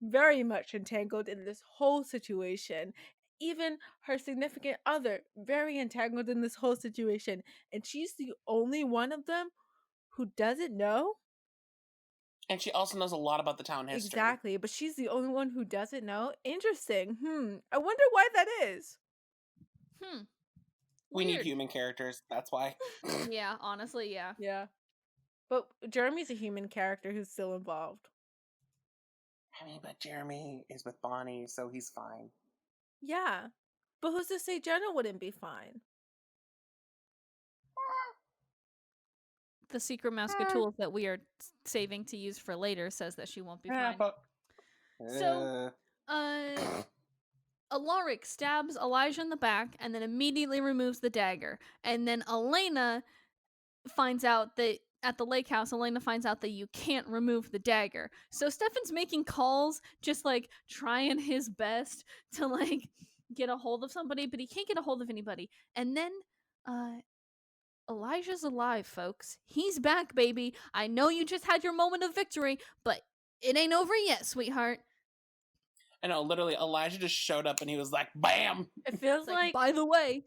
very much entangled in this whole situation. Even her significant other very entangled in this whole situation, and she's the only one of them who doesn't know. And she also knows a lot about the town history. Exactly, but she's the only one who doesn't know. Interesting. I wonder why that is. We need Weird. human characters. That's why. Yeah, honestly, yeah. Yeah. But Jeremy's a human character who's still involved. I mean, but Jeremy is with Bonnie, so he's fine. Yeah. But who's to say Jenna wouldn't be fine? The secret mask of tools that we are saving to use for later says that she won't be fine. But... So, Alaric stabs Elijah in the back and then immediately removes the dagger. And then Elena finds out that at the lake house, Elena finds out that you can't remove the dagger. So Stefan's making calls, just like trying his best to like get a hold of somebody, but he can't get a hold of anybody. And then Elijah's alive, folks. He's back, baby. I know you just had your moment of victory, but it ain't over yet, sweetheart. I know, literally, Elijah just showed up and he was like, BAM! It feels It's like, like by the way,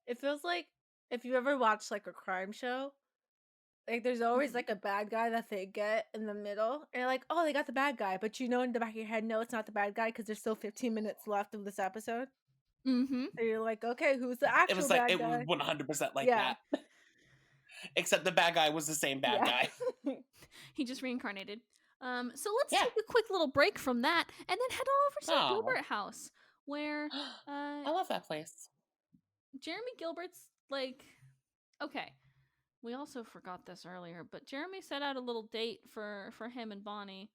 it feels like if you ever watch like a crime show, like there's always like a bad guy that they get in the middle, and you're like, oh, they got the bad guy, but you know in the back of your head, no, it's not the bad guy because there's still 15 minutes left of this episode. mm-hmm. So you're like, okay, who's the actual It was like, bad it guy? was 100% like Yeah. that. Except the bad guy was the same bad guy. He just reincarnated. So let's Yeah. take a quick little break from that and then head on over to the Oh. Gilbert house, where I love that place. Jeremy Gilbert's like, okay, we also forgot this earlier, but Jeremy set out a little date for him and Bonnie.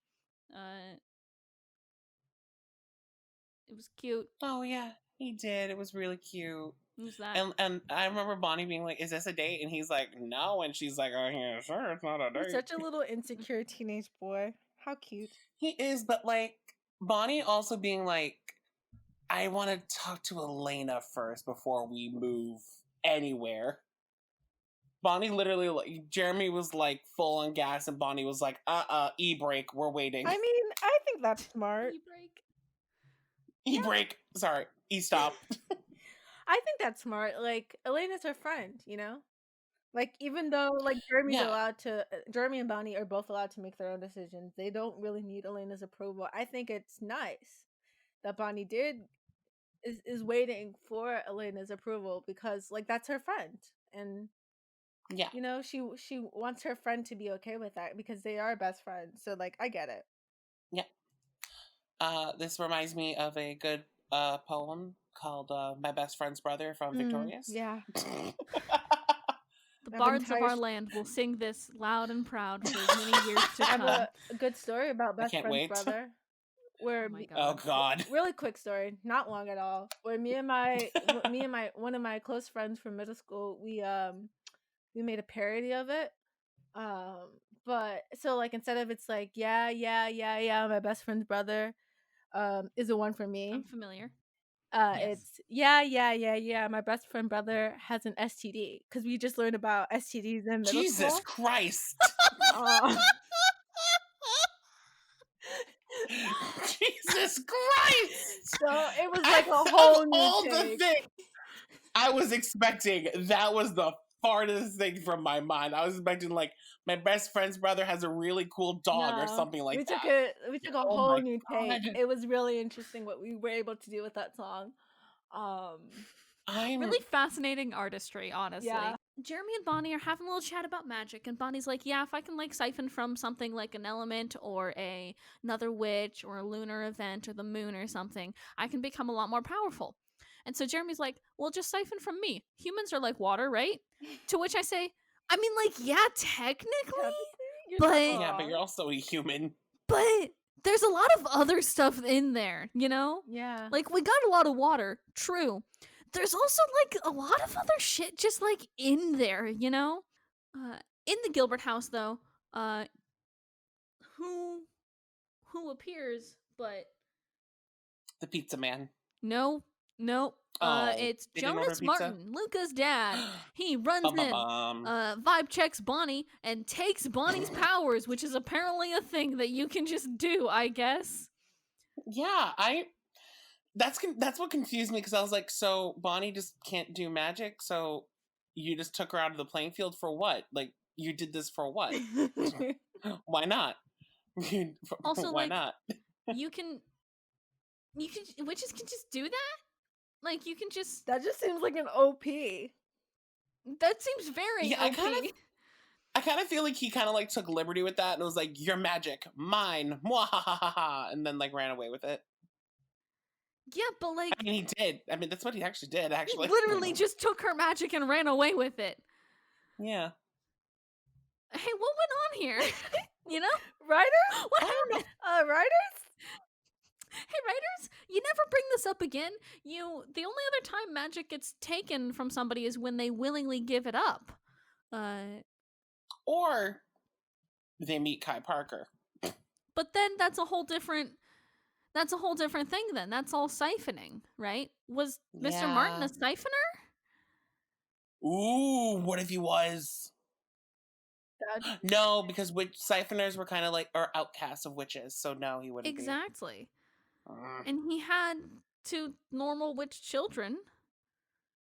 It was cute. Oh, yeah, he did. It was really cute. Who's that? And I remember Bonnie being like, is this a date? And he's like, no. And she's like, oh, yeah, sure, it's not a He's date. such a little insecure teenage boy. How cute. He is, but like, Bonnie also being like, I want to talk to Elena first before we move anywhere. Bonnie literally, like, Jeremy was like full on gas, and Bonnie was like, e-brake, we're waiting. I mean, I think that's smart. E-break. E-brake, sorry, e-stop. I think that's smart. Like, Elena's her friend, you know? Like, even though, like, Jeremy's Yeah, allowed to Jeremy and Bonnie are both allowed to make their own decisions, they don't really need Elena's approval. I think it's nice that Bonnie is waiting for Elena's approval because, like, that's her friend, and, yeah, you know, she wants her friend to be okay with that because they are best friends, so, like, I get it. yeah. This reminds me of a good poem called "My Best Friend's Brother" from Victorious. Yeah. The I have bards of entire our land will sing this loud and proud for many years to I have come. a good story about I best can't friend's wait. brother, where Oh my Oh god. God. really quick story, not long at all. Where me and my one of my close friends from middle school, we made a parody of it. Um, but so like instead of it's like yeah, my best friend's brother is the one for I'm me. familiar. Yes. It's yeah, my best friend brother has an STD because we just learned about STDs in middle Jesus school. Christ. Uh, Jesus Christ. so it was like a Of whole new all the take. things I was expecting, that was the farthest thing from my mind. I was expecting like my best friend's brother has a really cool dog or No, something like we took that. a Oh whole my new God. take. It was really interesting what we were able to do with that song. I'm Really fascinating artistry, honestly. Yeah. Jeremy and Bonnie are having a little chat about magic, and Bonnie's like, yeah, if I can like siphon from something like an element or another witch or a lunar event or the moon or something, I can become a lot more powerful. And so Jeremy's like, well, just siphon from me. Humans are like water, right? To which I say, I mean, like, yeah, technically, Technically, you're not but yeah, but you're wrong. also a human. but there's a lot of other stuff in there, you know? Yeah. Like, we got a lot of water, true. There's also, like, a lot of other shit just, like, in there, you know? In the Gilbert house, though, uh, who appears, but The pizza man. no, Oh, it's they didn't order Jonas pizza? Martin, Luca's dad. He runs Bum bum in, bum. vibe checks Bonnie, and takes Bonnie's powers, which is apparently a thing that you can just do, I guess. Yeah, that's what confused me because I was like, so Bonnie just can't do magic, so you just took her out of the playing field for what? Like, you did this for what? Why not? Also, Why like, not? you can witches can just do that? Like, you can just That just seems like an OP. that seems very Yeah, OP. I kind of feel like he kind of like took liberty with that and was like, "Your magic, mine," mwahahaha, and then like ran away with it. Yeah, but like, I mean, he did. I mean, that's what he actually did. he Actually, literally just took her magic and ran away with it. yeah. Hey, what went on here? You know? Writers? What I don't know. happened? Writers? Hey, writers, you never bring this up again. The only other time magic gets taken from somebody is when they willingly give it up. Or they meet Kai Parker. But then that's a whole different thing then. That's all siphoning, right? Was Mr. Martin Yeah. a siphoner? Ooh, what if he was? No, because witch siphoners were kind of like or outcasts of witches, so no, he wouldn't Exactly. be. And he had 2 normal witch children.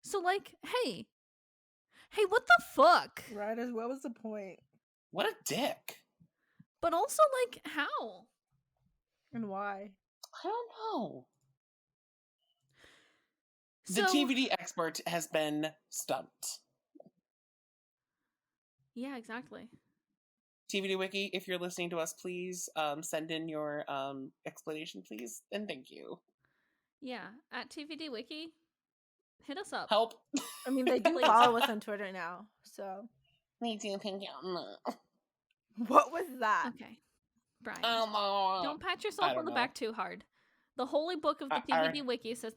So like, hey, what the fuck? Writers, what was the point? What a dick. But also like, how? And why? I don't know. So, The TVD expert has been stumped. yeah, exactly. TVD Wiki, if you're listening to us, please send in your explanation, please, and thank you. Yeah, at TVD Wiki, hit us up. Help. I mean, they do Please. follow us on Twitter now, so. Me too, thank you. What was that? Okay, Brian, Oh, don't pat yourself on the back too hard. The holy book of the TVD Wiki says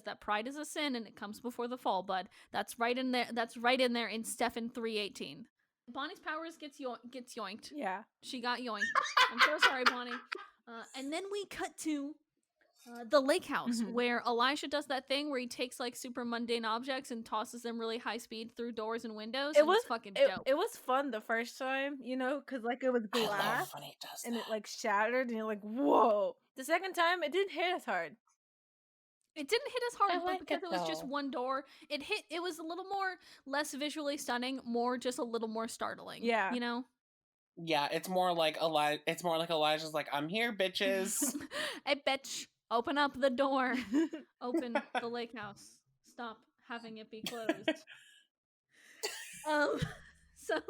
that pride is a sin and it comes before the fall, bud. That's right in there. That's right in there in Stephen 3:18. Bonnie's powers gets yoinked. Yeah. She got yoinked. I'm so sorry, Bonnie. And then we cut to the lake house, where Elijah does that thing where he takes like super mundane objects and tosses them really high speed through doors and windows. It's fucking dope. It was fun the first time, you know, because like it was I glass love when he does and that. it like shattered and you're like, whoa. The second time it didn't hit as hard. It didn't hit as hard, I but like because it it was just though. one door, it was a little more less visually stunning, more just a little more startling. Yeah. You know? Yeah, it's more like Elijah's like, I'm here, bitches. Hey, bitch, open up the door. Open the lake house. Stop having it be closed. So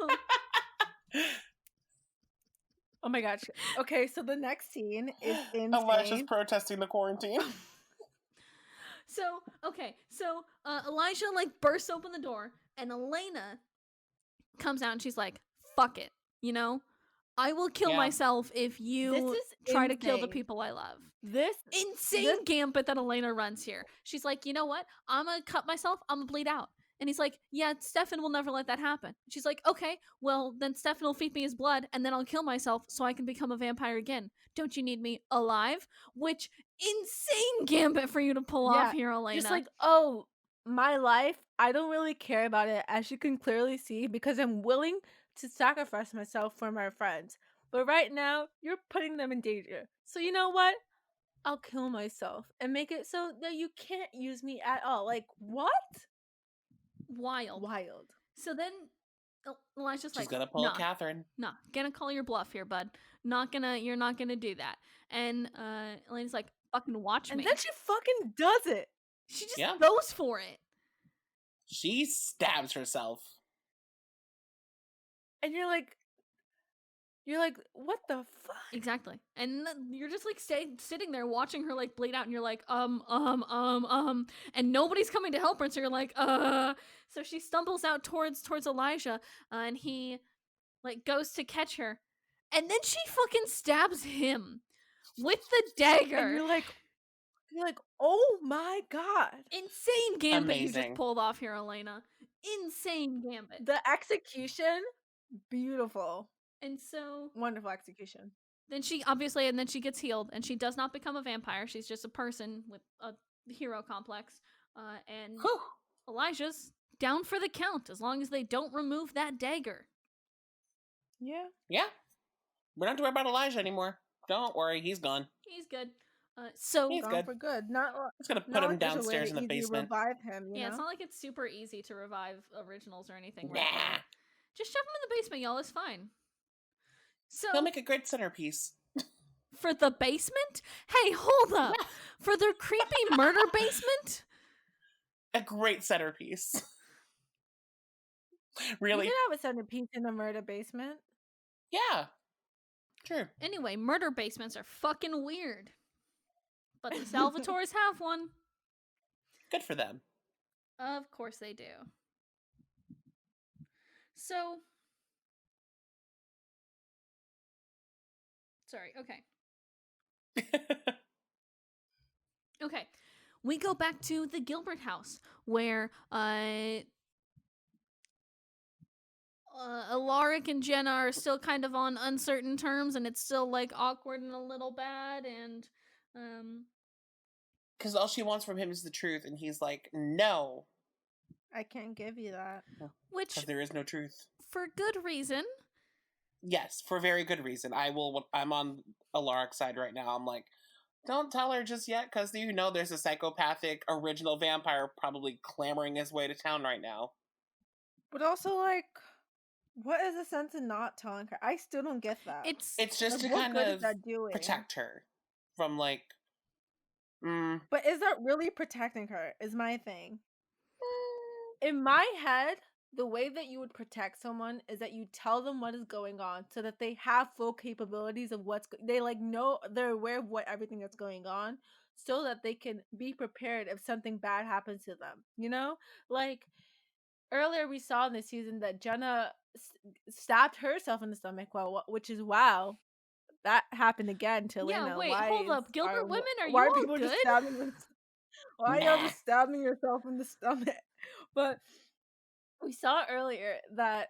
Oh my gosh. Okay, so the next scene is Elijah's insane. protesting the quarantine. so okay, so Elijah like bursts open the door, and Elena comes out, and she's like, "Fuck it, you know, I will kill Yeah. myself if This you is try to kill the insane. people I love." This Insane gambit that Elena runs here. She's like, you know what? I'm gonna cut myself. I'm gonna bleed out. And he's like, yeah, Stefan will never let that happen. She's like, okay, well, then Stefan will feed me his blood, and then I'll kill myself so I can become a vampire again. Don't you need me alive? Which, insane gambit for you to pull off here, Elena. Just like, oh, my life, I don't really care about it, as you can clearly see, because I'm willing to sacrifice myself for my friends. But right now, you're putting them in danger. So you know what? I'll kill myself and make it so that you can't use me at all. Like, what? Wild. So then Elijah's She's like, gonna pull a Catherine. Nah, gonna call your bluff here, bud. You're not gonna do that. And Elena's like, fucking watch me. And then she fucking does it. She just goes for it. She stabs herself. And you're like, what the fuck? Exactly. And then you're just like sitting there watching her like bleed out, and you're like, and nobody's coming to help her, and so you're like, So she stumbles out towards Elijah, and he like goes to catch her, and then she fucking stabs him with the dagger. And you're like, oh my god. Insane gambit you just pulled off here, Elena. Insane gambit. The execution, beautiful. And so wonderful execution. Then she gets healed, and she does not become a vampire. She's just a person with a hero complex. And Whew. Elijah's down for the count as long as they don't remove that dagger. Yeah. Yeah. We don't have to worry about Elijah anymore. Don't worry, he's gone. He's good. He's gone for good. It's gonna put him downstairs in the basement. Revive him. You know? It's not like it's super easy to revive originals or anything. Nah. Right now. Just shove him in the basement, y'all. It's fine. So he'll make a great centerpiece. For the basement? Hey, hold up. Yeah. For the creepy murder basement? A great centerpiece. Really? You could have a centerpiece in a murder basement. Yeah. True. Anyway, murder basements are fucking weird. But the Salvatores have one. Good for them. Of course they do. So... Sorry, okay. Okay. We go back to the Gilbert house, where Alaric and Jenna are still kind of on uncertain terms, and it's still like awkward and a little bad, and because all she wants from him is the truth, and he's like, no, I can't give you that. Which, because there is no truth. For good reason. Yes, for very good reason. I'm on Alaric's side right now. I'm like, don't tell her just yet, because you know there's a psychopathic original vampire probably clamoring his way to town right now. But also, like, what is the sense in not telling her? I still don't get that. It's just to kind of protect her from, like... But is that really protecting her, is my thing. In my head, the way that you would protect someone is that you tell them what is going on so that they have full capabilities of they're aware of everything that's going on, so that they can be prepared if something bad happens to them. You know, like earlier we saw in this season that Jenna stabbed herself in the stomach, which is wow. That happened again to Elena. Yeah, wait, hold up. Gilbert women, are you why all people good? Just stabbing why are y'all just stabbing yourself in the stomach? But we saw earlier that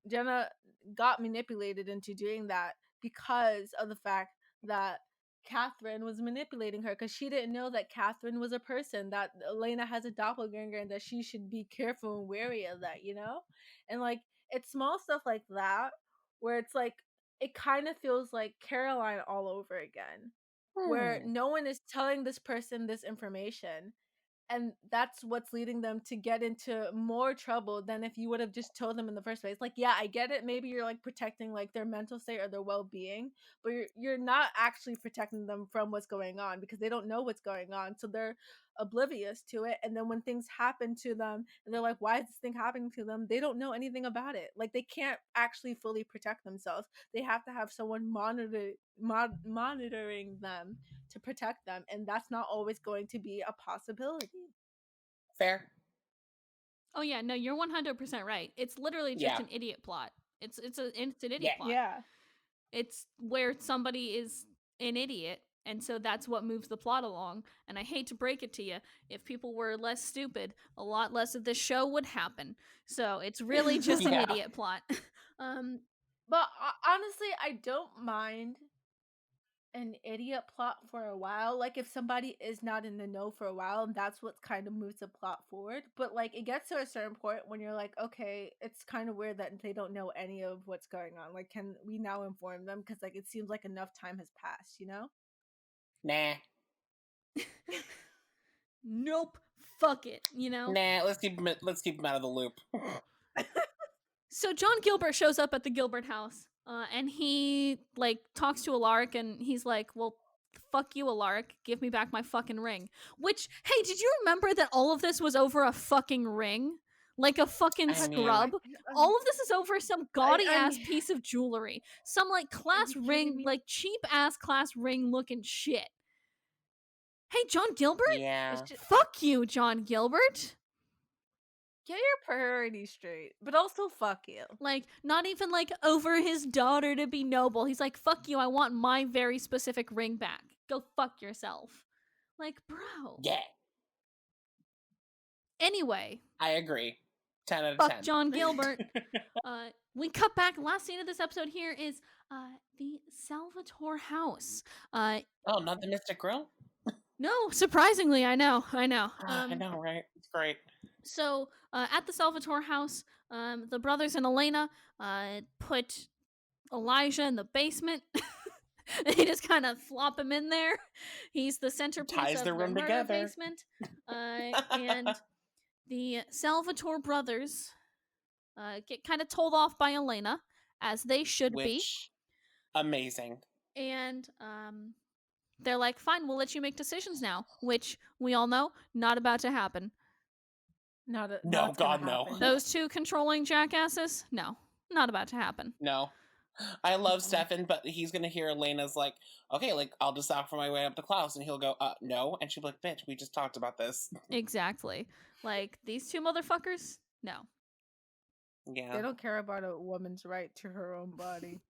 Jenna got manipulated into doing that because of the fact that Catherine was manipulating her, because she didn't know that Catherine was a person, that Elena has a doppelganger, and that she should be careful and wary of that, you know? And like, it's small stuff like that where it's like, it kind of feels like Caroline all over again. where no one is telling this person this information, and that's what's leading them to get into more trouble than if you would have just told them in the first place. Like, yeah, I get it, maybe you're like protecting like their mental state or their well-being, but you're not actually protecting them from what's going on, because they don't know what's going on, so they're oblivious to it. And then when things happen to them and they're like, why is this thing happening to them, they don't know anything about it. Like, they can't actually fully protect themselves. They have to have someone monitoring them to protect them, and that's not always going to be a possibility. Fair. Oh yeah, no, you're 100% right. It's literally just Yeah. an idiot plot. It's an idiot plot. Yeah. It's where somebody is an idiot, and so that's what moves the plot along. And I hate to break it to you, if people were less stupid, a lot less of this show would happen. So it's really just an Yeah. idiot plot. But honestly, I don't mind an idiot plot for a while. Like, if somebody is not in the know for a while, and that's what kind of moves the plot forward. But like, it gets to a certain point when you're like, okay, it's kind of weird that they don't know any of what's going on. Like, can we now inform them? Because like, it seems like enough time has passed, you know? Nah. Nope. Fuck it, you know? Nah, let's keep him out of the loop. So John Gilbert shows up at the Gilbert house, and he like talks to Alaric, and he's like, "Well, fuck you, Alaric. Give me back my fucking ring." Which, hey, did you remember that all of this was over a fucking ring, like a fucking I mean- scrub? All of this is over some gaudy ass mean- piece of jewelry, some like class you ring, kidding me? like cheap ass class ring looking shit. Hey, John Gilbert. Yeah. It's just, Fuck you, John Gilbert. get your priorities straight, but also fuck you. Like, not even like over his daughter to be noble. He's like, fuck you, I want my very specific ring back. Go fuck yourself. Like, bro. Yeah. Anyway, I agree. 10 out of fuck 10. John Gilbert. We cut back. Last scene of this episode here is the Salvatore house. Oh, not the Mystic Grill? No, surprisingly, I know. I know, right? It's great. So, at the Salvatore house, the brothers and Elena put Elijah in the basement. They just kind of flop him in there. He's the centerpiece Ties of their the room murder together. basement. And the Salvatore brothers get kind of told off by Elena, as they should be. Which, amazing. And they're like, fine, we'll let you make decisions now. Which, we all know, not about to happen. No, not gonna God, no. happen. Those two controlling jackasses? No, not about to happen. No. I love Stefan, but he's gonna hear Elena's like, okay, like, I'll just offer my way up to Klaus, and he'll go, no. And she'll be like, bitch, we just talked about this. Exactly. Like, these two motherfuckers? No. Yeah. They don't care about a woman's right to her own body.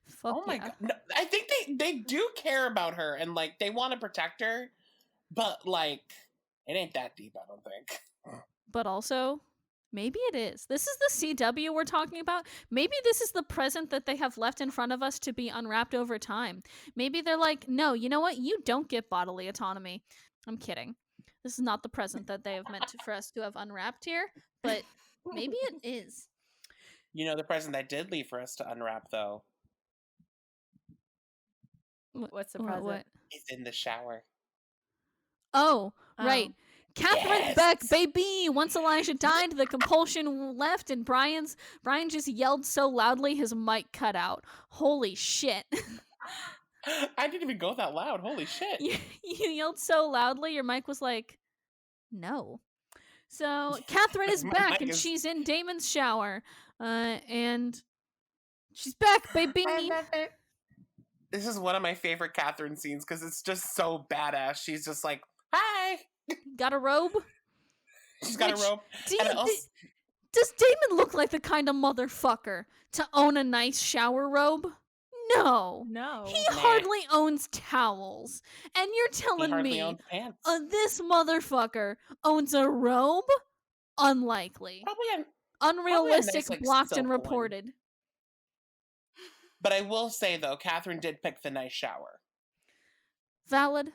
Fuck Oh my yeah. god. No, I think they do care about her, and like they want to protect her, but like it ain't that deep, I don't think. But also, maybe it is. This is the CW we're talking about. Maybe this is the present that they have left in front of us to be unwrapped over time. Maybe they're like, no, you know what? You don't get bodily autonomy. I'm kidding. This is not the present that they have meant for us to have unwrapped here, but maybe it is. You know the present that did leave for us to unwrap though What's the present? is in the shower. Oh, right. Catherine's Yes! back, baby! Once Elijah died, the compulsion left, and Brian just yelled so loudly his mic cut out. Holy shit. I didn't even go that loud. Holy shit. You yelled so loudly, your mic was like, no. So, Catherine is My back, mic and is- she's in Damon's shower. And she's back, baby! This is one of my favorite Catherine scenes because it's just so badass. She's just like, hi. Got a robe? She's got Which- a robe. Do And you, also- does Damon look like the kind of motherfucker to own a nice shower robe? No. No. He Nah. hardly owns towels. And you're he telling hardly me owns pants. this motherfucker owns a robe? Unlikely. Probably a Unrealistic, nice, like, blocked and silk one. reported. But I will say though, Catherine did pick the nice shower. Valid.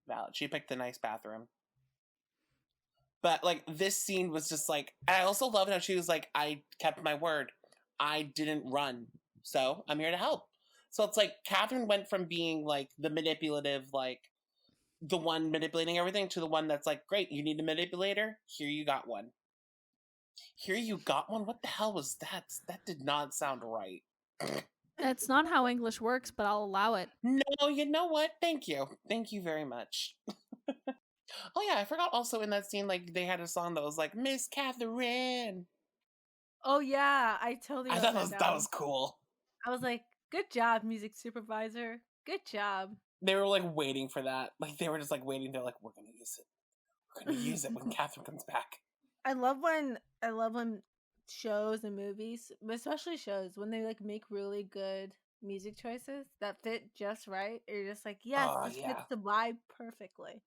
Valid. She picked the nice bathroom. But like this scene was just like, and I also loved how she was like, I kept my word. I didn't run. So I'm here to help. So it's like Catherine went from being like the manipulative, like the one manipulating everything, to the one that's like, great, you need a manipulator? Here you got one. Here you got one? What the hell was that? That did not sound right. That's not how English works, but I'll allow it. No, you know what? Thank you. Thank you very much. Oh yeah, I forgot also in that scene, like they had a song that was like Miss Catherine. Oh yeah, I totally I wrote thought that that down. was cool. I was like, good job, music supervisor. Good job. They were like waiting for that. Like they were just like waiting. They're like, we're gonna use it. We're gonna use it when Catherine comes back. I love when shows and movies, but especially shows, when they like make really good music choices that fit just right. You're just like, yes, Oh this fits yeah. the vibe perfectly.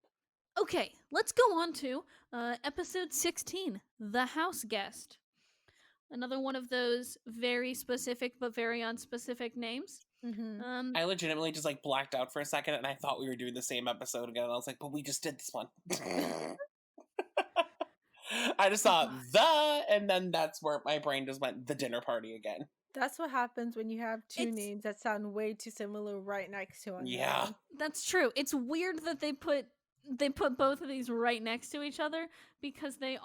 Okay, let's go on to episode 16, The House Guest. Another one of those very specific but very unspecific names. Mm-hmm. I legitimately just like blacked out for a second and I thought we were doing the same episode again. I was like, but we just did this one. I just thought and then that's where my brain just went, the dinner party again. That's what happens when you have two It's- names that sound way too similar right next to one Yeah. another. That's true. It's weird that they put both of these right next to each other because they're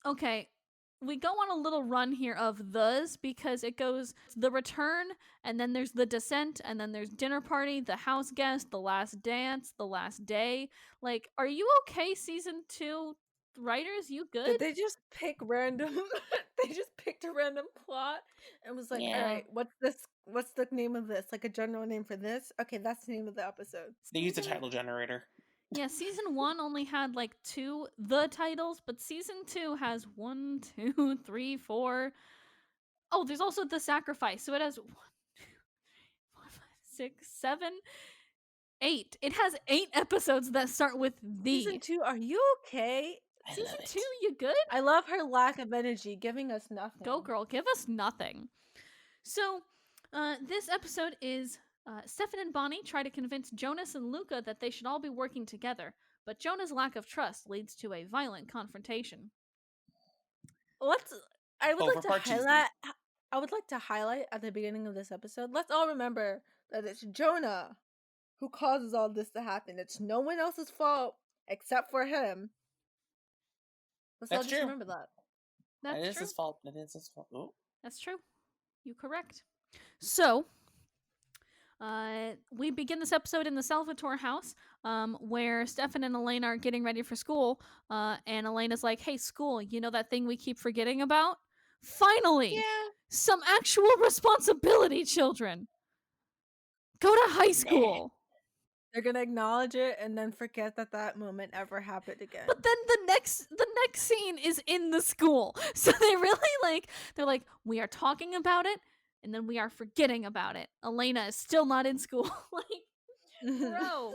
okay. We go on a little run here of those because it goes the return, and then there's the descent, and then there's dinner party, the house guest, the last dance, the last day. Like, are you okay, season 2 writers? You good? Did they just pick random? They just picked a random plot and was like, Yeah. "All right, what's this? What's the name of this? Like a general name for this? Okay, that's the name of the episode." They used a title generator. Yeah, season 1 only had like 2 the titles, but season 2 has 1, 2, 3, 4. Oh, there's also the sacrifice. So it has 1, 2, 4, 5, 6, 7, 8. It has 8 episodes that start with the. Season 2, are you okay? I Season love it. 2, you good? I love her lack of energy, giving us nothing. Go girl, give us nothing. So, this episode is Stefan and Bonnie try to convince Jonas and Luca that they should all be working together, but Jonah's lack of trust leads to a violent confrontation. I would like to Overpart cheesy. highlight. I would like to highlight at the beginning of this episode. Let's all remember that it's Jonah who causes all this to happen. It's no one else's fault except for him. Let's all That's just true. remember that. That's It is true. his fault. It is his fault. Oh. That's true. You correct. So, we begin this episode in the Salvatore house, where Stefan and Elena are getting ready for school, and Elena's like, hey, school, you know that thing we keep forgetting about? Finally! Yeah. Some actual responsibility, children! Go to high school! They're gonna acknowledge it and then forget that that moment ever happened again. But then the next scene is in the school. So they really they're like, we are talking about it, and then we are forgetting about it. Elena is still not in school. Like, bro.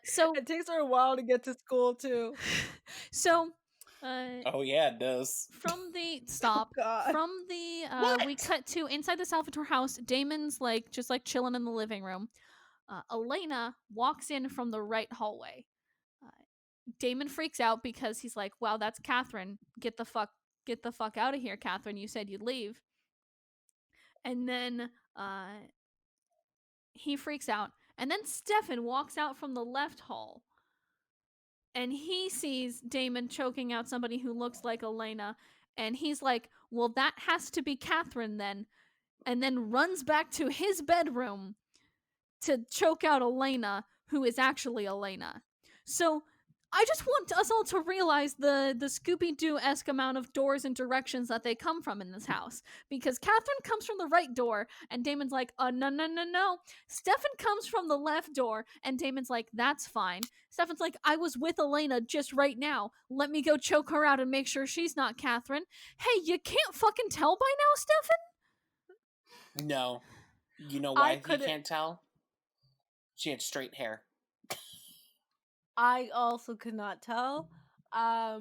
So it takes her a while to get to school too. So Oh yeah, it does. from the stop God. from the we What? cut to inside the Salvatore house. Damon's like just like chilling in the living room. Elena walks in from the right hallway. Damon freaks out because he's like, wow, that's Catherine. Get the fuck out of here, Catherine. You said you'd leave. And then he freaks out. And then Stefan walks out from the left hall. And he sees Damon choking out somebody who looks like Elena. And he's like, well, that has to be Catherine then. And then runs back to his bedroom to choke out Elena, who is actually Elena. So I just want us all to realize the Scooby-Doo-esque amount of doors and directions that they come from in this house. Because Catherine comes from the right door, and Damon's like, no. Stefan comes from the left door, and Damon's like, that's fine. Stefan's like, I was with Elena just right now. Let me go choke her out and make sure she's not Catherine. Hey, you can't fucking tell by now, Stefan? No. You know why he can't tell? She had straight hair. I also could not tell. A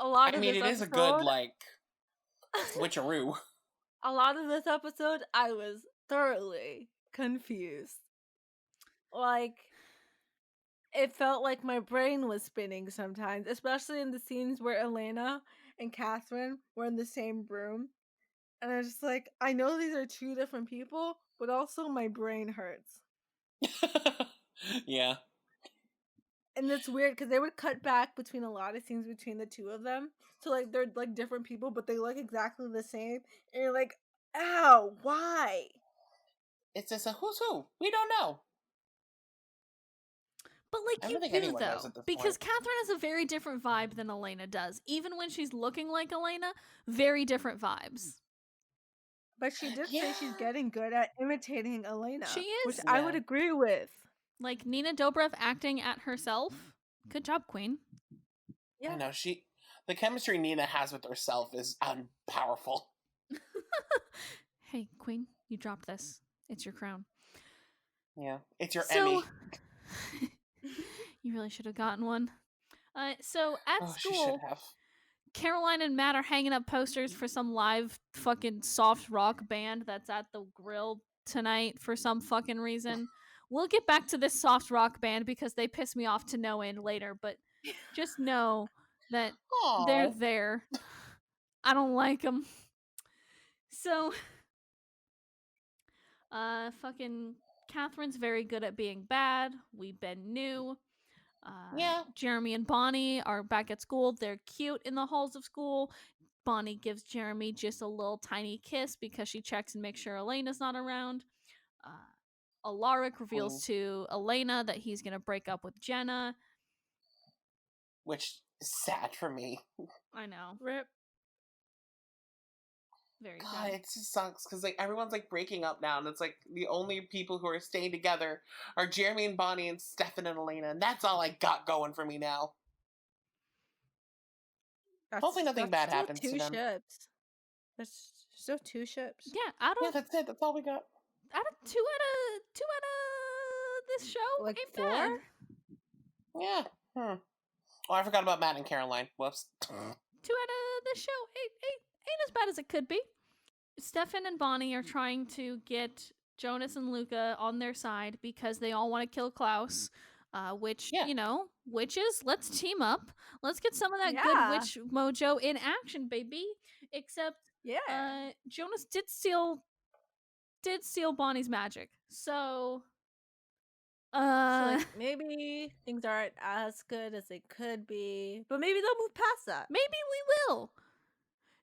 lot of it this is a episode, good like switcheroo. a lot of this episode, I was thoroughly confused. Like, it felt like my brain was spinning sometimes, especially in the scenes where Elena and Catherine were in the same room. And I just like, I know these are two different people, but also my brain hurts. Yeah. And it's weird because they would cut back between a lot of scenes between the two of them. So like they're like different people, but they look exactly the same. And you're like, ow, why? It's just a who's who. We don't know. But I you don't think do anyone knows though, at this because point. Catherine has a very different vibe than Elena does. Even when she's looking like Elena, very different vibes. But she did say she's Yeah. getting good at imitating Elena, She which is. I would Yeah. agree with. Like Nina Dobrev acting at herself. Good job, Queen. I Yeah. know the chemistry Nina has with herself is powerful. Hey, Queen, you dropped this. It's your crown. Yeah, it's your So, Emmy. you really should have gotten one. So at Oh, she should school, have. Caroline and Matt are hanging up posters for some live fucking soft rock band that's at the grill tonight for some fucking reason. We'll get back to this soft rock band because they piss me off to no end later, but just know that they're Oh, there. I don't like them. So, fucking Catherine's very good at being bad. We've been new. yeah. Jeremy and Bonnie are back at school. They're cute in the halls of school. Bonnie gives Jeremy just a little tiny kiss because she checks and makes sure Elena's not around. Alaric reveals Queen, to Elena that he's going to break up with Jenna. which is sad for me. I know. Rip. Very God, sad. it just sucks because like everyone's like breaking up now, and it's like the only people who are staying together are Jeremy and Bonnie and Stefan and Elena, and that's all I got going for me now. Hopefully, nothing That's bad still happens to two them. ships. That's still two ships. Yeah, out Yeah, of that's it. That's all we got. two out of this show Like ain't 4? bad. Yeah. Oh, I forgot about Matt and Caroline. Whoops. 2 out of this show ain't as bad as it could be. Stefan and Bonnie are trying to get Jonas and Luca on their side because they all want to kill Klaus. Which, Yeah. witches, let's team up. Let's get some of that good Yeah. witch mojo in action, baby. Except Yeah. Jonas did steal Bonnie's magic. So So like maybe things aren't as good as they could be, but maybe they'll move past that. maybe we will.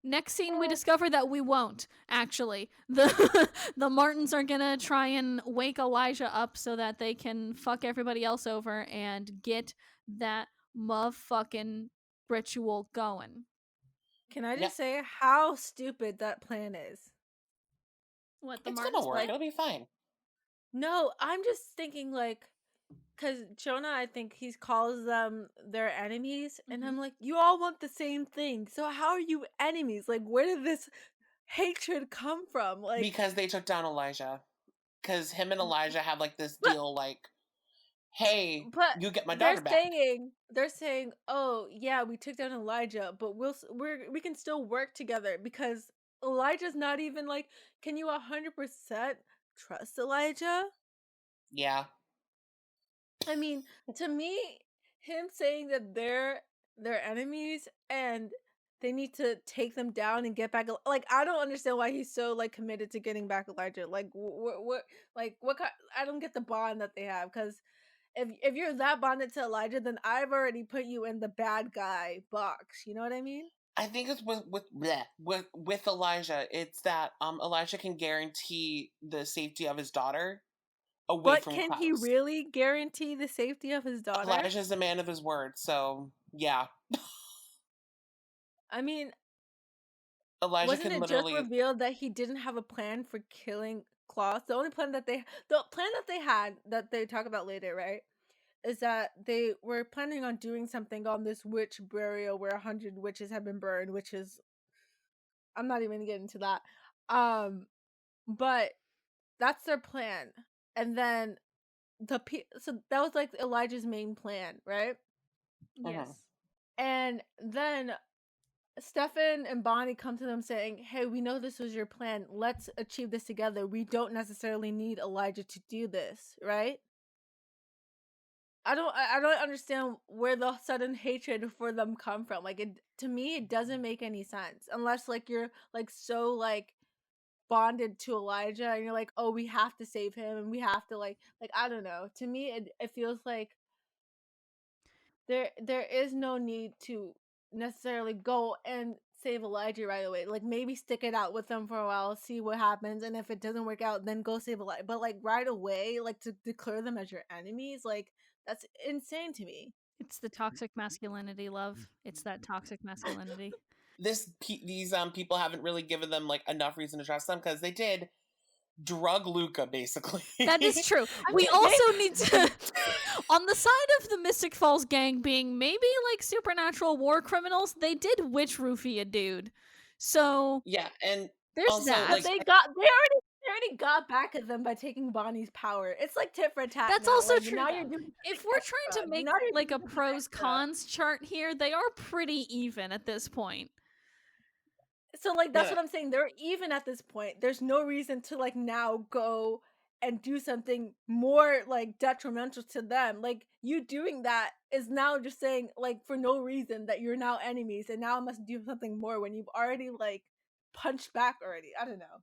Next scene, we Well, discover that we won't. Actually, the Martins are gonna try and wake Elijah up so that they can fuck everybody else over and get that motherfucking ritual going. can I Yep. just say how stupid that plan is? What the It's Martins gonna work. plan? It'll be fine. No, I'm just thinking like, because Jonah, I think he calls them their enemies, and I'm like, you all want the same thing, so how are you enemies? Like, where did this hatred come from? Like, Because they took down Elijah. Because him and Elijah have like this but deal, like, hey, but you get my they're daughter back. saying, oh yeah, we took down Elijah, but we can still work together because Elijah's not even like, can you 100% trust Elijah? Yeah. I mean, to me, him saying that they're their enemies and they need to take them down and get back, like, I don't understand why he's so like committed to getting back Elijah. Like, what kind? I don't get the bond that they have, because if you're that bonded to Elijah, then I've already put you in the bad guy box. You know what I mean? I think it's with Elijah. It's that Elijah can guarantee the safety of his daughter away But from can he Klaus. really guarantee the safety of his daughter? Elijah's a man of his word, so yeah. I mean, Elijah wasn't can it just literally. revealed that he didn't have a plan for killing Klaus? The plan that they had, that they talk about later, right, is that they were planning on doing something on this witch burial where 100 witches have been burned, which is, I'm not even gonna get into that. But that's their plan. And then so that was like Elijah's main plan, right? Yes. And then Stefan and Bonnie come to them saying, hey, we know this was your plan. Let's achieve this together. We don't necessarily need Elijah to do this, right? I don't understand where the sudden hatred for them come from. Like, to me, it doesn't make any sense unless like you're like so like bonded to Elijah, and you're like, oh, we have to save him, and we have to like I don't know. To me, it feels like there is no need to necessarily go and save Elijah right away. Like maybe stick it out with them for a while, see what happens, and if it doesn't work out, then go save Elijah. But like right away, like to declare them as your enemies, like that's insane to me. It's the toxic masculinity, love. It's that toxic masculinity. These people haven't really given them like enough reason to trust them because they did drug Luca basically. That is true. We also need to, on the side of the Mystic Falls gang being maybe like supernatural war criminals, they did witch roofie a dude. So yeah, and there's also, that. like, But they already got back at them by taking Bonnie's power. It's like tit for tat. That's now. also Like, true. Now though. you're doing If we're trying to make Now you're like a doing pros extra. cons chart here, they are pretty even at this point. So like that's Yeah. what I'm saying. They're even at this point. There's no reason to like now go and do something more like detrimental to them. Like you doing that is now just saying like for no reason that you're now enemies and now I must do something more when you've already like punched back already. I don't know.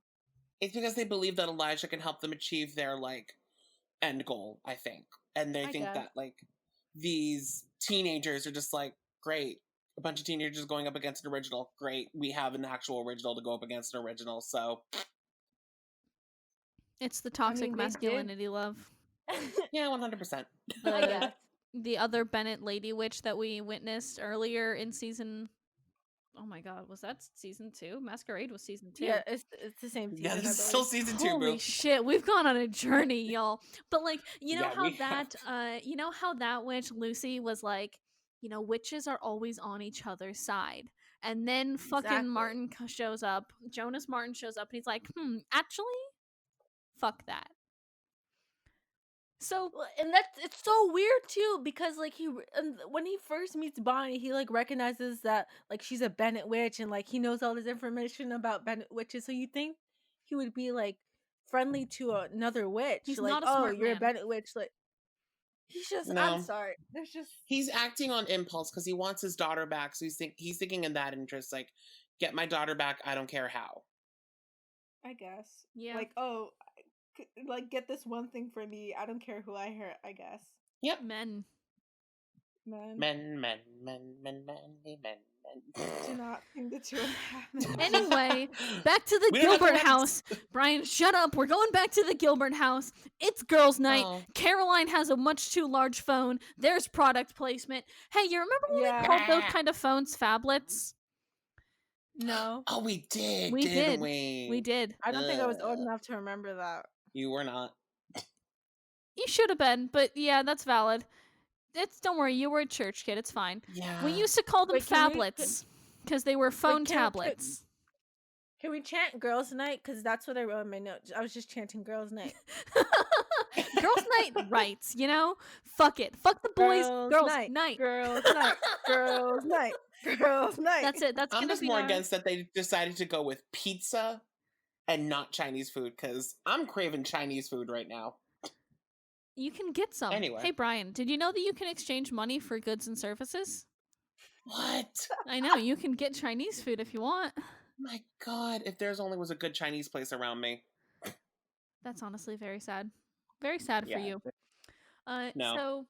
it's because they believe that Elijah can help them achieve their like end goal, I think. And they I think guess. that like these teenagers are just like, great, a bunch of teenagers going up against an original, great, we have an actual original to go up against an original, so It's the toxic they did. masculinity, love. yeah, 100%. I guess. The other Bennett Lady Witch that we witnessed earlier in season. Oh my god, was that season 2? Masquerade was season 2. Yeah, it's the same season. Yeah, this I is still believe. season 2, Holy boo. shit, we've gone on a journey, y'all. But like, you know Yeah, how we that you know how that witch Lucy was like, you know, witches are always on each other's side. And then fucking Exactly. Martin shows up. Jonas Martin shows up and he's like, actually, fuck that. So Well, and it's so weird too because like when he first meets Bonnie, he like recognizes that like she's a Bennett witch and like he knows all this information about Bennett witches. So you think he would be like friendly to another witch? He's like, not a oh, smart you're man. a Bennett witch. Like he's just. No. I'm sorry. There's just. He's acting on impulse because he wants his daughter back, so he's thinking in that interest, like, get my daughter back, I don't care how. I guess. Yeah. Like like get this one thing for me. I don't care who I hurt. I guess. Yep. Men. Men. Do not think the two are Anyway, back to the We don't have to Gilbert watch- house. Brian, shut up. We're going back to the Gilbert house. It's girls' night. Oh. Caroline has a much too large phone. There's product placement. Hey, you remember when we called those kind of phones phablets? No. Oh, we did, We didn't did. we? We did. I don't think I was old enough to remember that. You were not. You should have been, but yeah, that's valid. Don't worry, you were a church kid. It's fine. Yeah. We used to call them Wait, can we- phablets because they were phone can- tablets. Can we chant girls' night? Because that's what I wrote in my notes. I was just chanting girls' night. Girls' night rights, you know? Fuck it. Fuck the boys. Girls' night. Girls' night. Girls' night. Girls' night. That's it. That's I'm gonna just be more our... against that they decided to go with pizza and not Chinese food because I'm craving Chinese food right now. You can get some. Anyway. Hey, Brian, did you know that you can exchange money for goods and services? What? I know. You can get Chinese food if you want. My God, if there's only was a good Chinese place around me. That's honestly very sad. Very sad for Yeah. you. No. So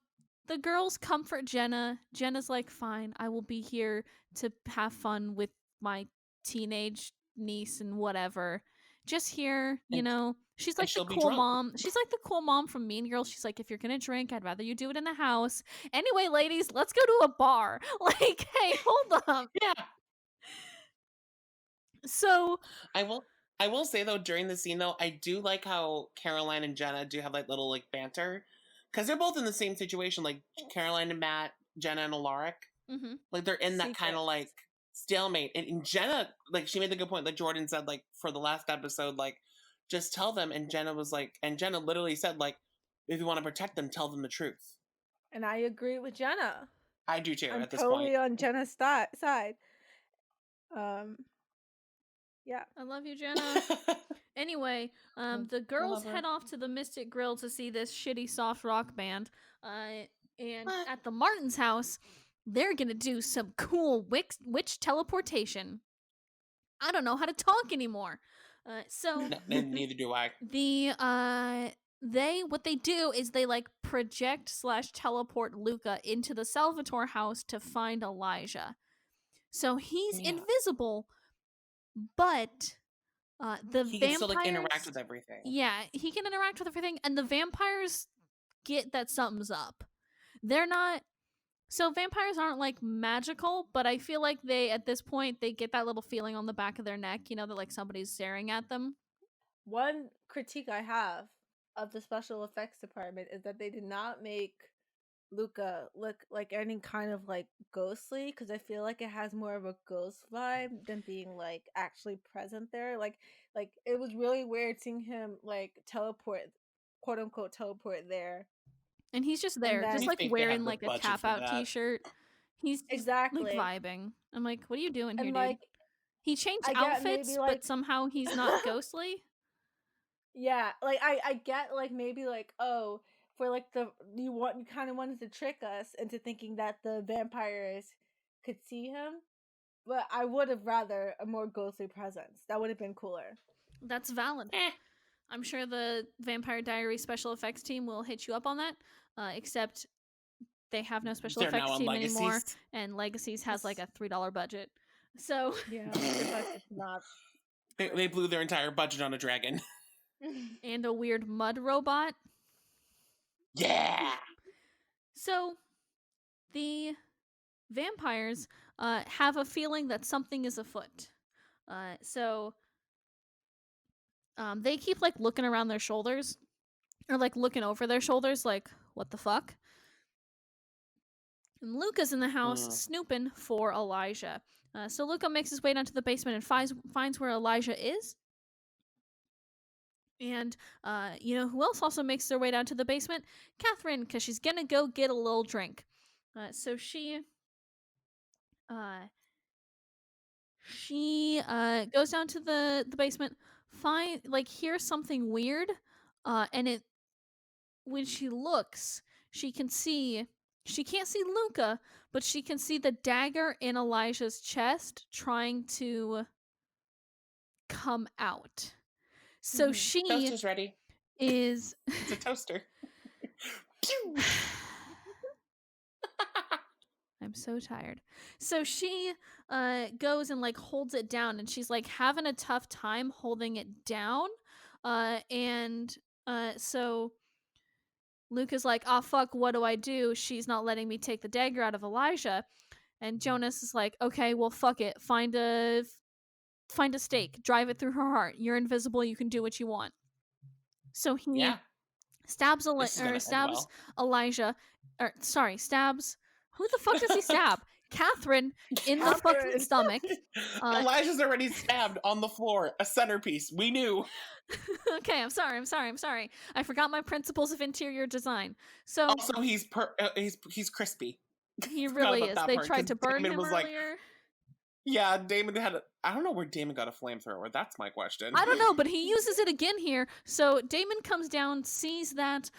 the girls comfort Jenna. Jenna's like, fine, I will be here to have fun with my teenage niece and whatever. Just here, you And- know. She's like the she'll be cool drunk. mom. She's like the cool mom from Mean Girls. She's like, if you're gonna drink, I'd rather you do it in the house. Anyway, ladies, let's go to a bar. Like, hey, hold up. Yeah. So I will say though, during the scene though, I do like how Caroline and Jenna do have like little like banter. Because they're both in the same situation, like Caroline and Matt, Jenna and Alaric. mhm. Like they're in that kind of like stalemate. And Jenna, like she made the good point, like Jordan said, like for the last episode, like just tell them. And Jenna was like, and Jenna literally said, like, if you want to protect them, tell them the truth. And I agree with Jenna. I do too I'm at this totally point. on Jenna's side. Yeah. I love you, Jenna. Anyway, the girls her. head off to the Mystic Grill to see this shitty soft rock band. And What? at the Martins' house, they're gonna do some cool witch teleportation. I don't know how to talk anymore. So No, and neither do I. what they do is they like project / teleport Luca into the Salvatore house to find Elijah. So he's Yeah. invisible, but the He can still like interact vampires, with everything. yeah, he can interact with everything, and the vampires get that something's up. They're not. So vampires aren't like magical, but I feel like they at this point they get that little feeling on the back of their neck, that like somebody's staring at them. One critique I have of the special effects department is that they did not make Luca look like any kind of like ghostly, because I feel like it has more of a ghost vibe than being like actually present there. Like it was really weird seeing him like teleport, quote unquote teleport there, And he's just and there, just I then like think they wearing have the like a budget tap for out that. t-shirt. He's just like exactly, vibing. I'm like, what are you doing here, and dude? like He changed I get maybe outfits, like but somehow he's not ghostly. yeah, like I get like maybe like, oh, for like you kind of wanted to trick us into thinking that the vampires could see him, but I would have rather a more ghostly presence. That would have been cooler. That's valid. Eh. I'm sure the Vampire Diaries special effects team will hit you up on that. Except they have no special They're now effects on team anymore, Legacies. and Legacies has like a $3 budget. So Yeah, their budget's not. They blew their entire budget on a dragon. and a weird mud robot. Yeah. So the vampires have a feeling that something is afoot. So they keep like looking around their shoulders or like looking over their shoulders, like, what the fuck? And Luca's in the house snooping for Elijah. So Luca makes his way down to the basement and finds where Elijah is. And you know who else also makes their way down to the basement? Catherine, because she's gonna go get a little drink. So she goes down to the basement, hears something weird, and it when she looks, she can't see Luca, but she can see the dagger in Elijah's chest trying to come out. So she Toaster's ready. is It's a toaster. I'm so tired. So she goes and like holds it down, and she's like having a tough time holding it down. So Luke is like, "Oh fuck, what do I do? She's not letting me take the dagger out of Elijah." And Jonas is like, "Okay, well fuck it. Find a stake, drive it through her heart. You're invisible, you can do what you want." So he stabs This is gonna end well. Elijah, stabs. Who the fuck does he stab? Catherine in the fucking stomach. Elijah's already stabbed on the floor. A centerpiece. We knew. Okay, I'm sorry. I forgot my principles of interior design. So Also, he's crispy. he really is. They part, tried to burn Damon him was earlier. like, yeah, Damon had I don't know where Damon got a flamethrower. That's my question. I don't know, but he uses it again here. So Damon comes down, sees that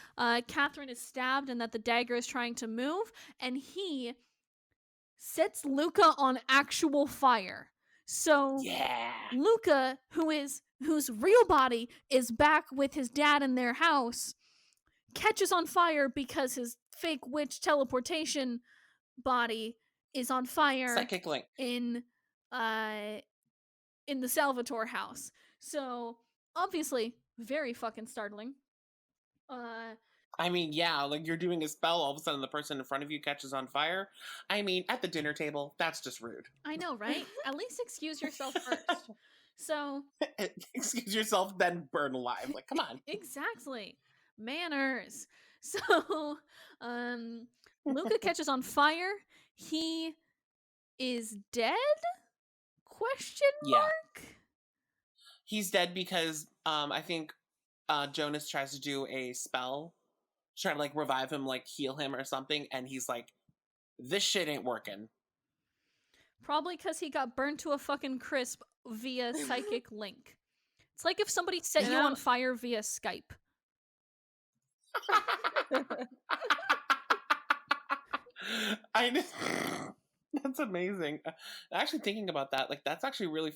Catherine is stabbed and that the dagger is trying to move, and he sets Luca on actual fire. So yeah, Luca, whose real body is back with his dad in their house, catches on fire because his fake witch teleportation body is on fire. Psychic link in the Salvatore house. So obviously very fucking startling. I mean, yeah, like you're doing a spell, all of a sudden the person in front of you catches on fire. I mean, at the dinner table, that's just rude. I know, right? At least excuse yourself first. So excuse yourself, then burn alive. Like, come on. Exactly. Manners. So Luca catches on fire. He is dead? Question mark? He's dead because I think Jonas tries to do a spell, try to like revive him, like heal him or something, and he's like, this shit ain't working. Probably because he got burned to a fucking crisp via psychic link. It's like if somebody set you on fire via Skype. That's amazing. Actually thinking about that, like that's actually really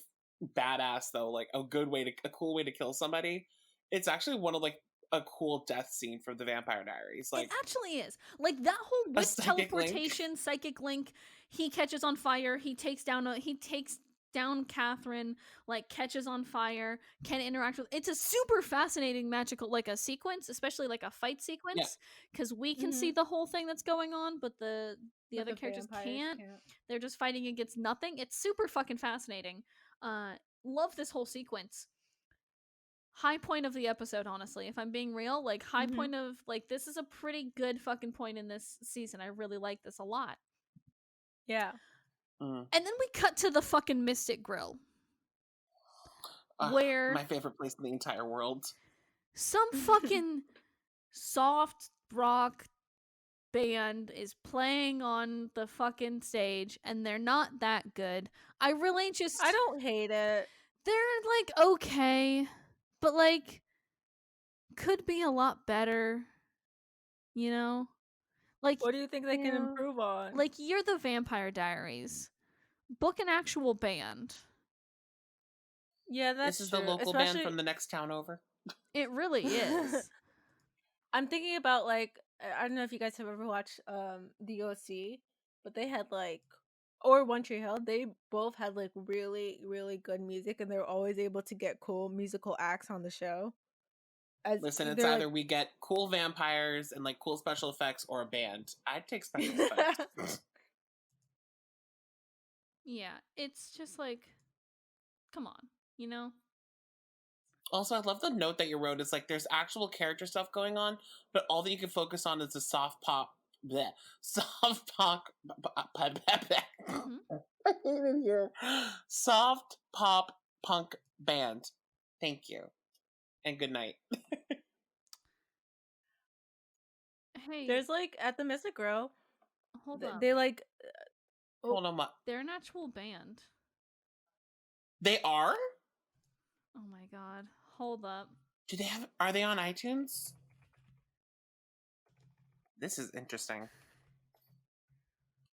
badass though, like a cool way to kill somebody. It's actually one of like a cool death scene from the Vampire Diaries. It Like actually is. Like that whole a with psychic link. teleportation, psychic link, he catches on fire, he takes down Catherine, like catches on fire, can interact with. It's a super fascinating magical like a sequence, especially like a fight Yeah. sequence, because we can see the whole thing that's going on, but the But other the characters vampires can't. They're just fighting against nothing. It's super fucking fascinating. Love this whole sequence. High point of the episode, honestly, if I'm being real. Like high point of like this is a pretty good fucking point in this season. I really like this a lot. Yeah. Mm. And then we cut to the fucking Mystic Grill, where my favorite place in the entire world. some fucking soft rock band is playing on the fucking stage, and they're not that good. I don't hate it. They're like okay, but like could be a lot better, you know? Like What do you think they can improve on? like you're the Vampire Diaries. Book an actual band. Yeah, that's This is true. the local band from the next town over. It really is. I'm thinking about like I don't know if you guys have ever watched the OC, but they had like or One Tree Hill. They both had like really really good music, and they were always able to get cool musical acts on the show. Listen, it's either we get cool vampires and like cool special effects or a band. I'd take special effects. Yeah, it's just like, come on, you know? Also, I love the note that you wrote. It's like there's actual character stuff going on, but all that you can focus on is the soft pop. Bleh, soft pop. Mm-hmm. I hate it here. Soft pop punk band. Thank you. And good night. Hey, there's like at the Mystic Grill. hold up. They like Hold on, what? They're an actual band. They are? Oh my god. Hold up. Do they have? Are they on iTunes? This is interesting.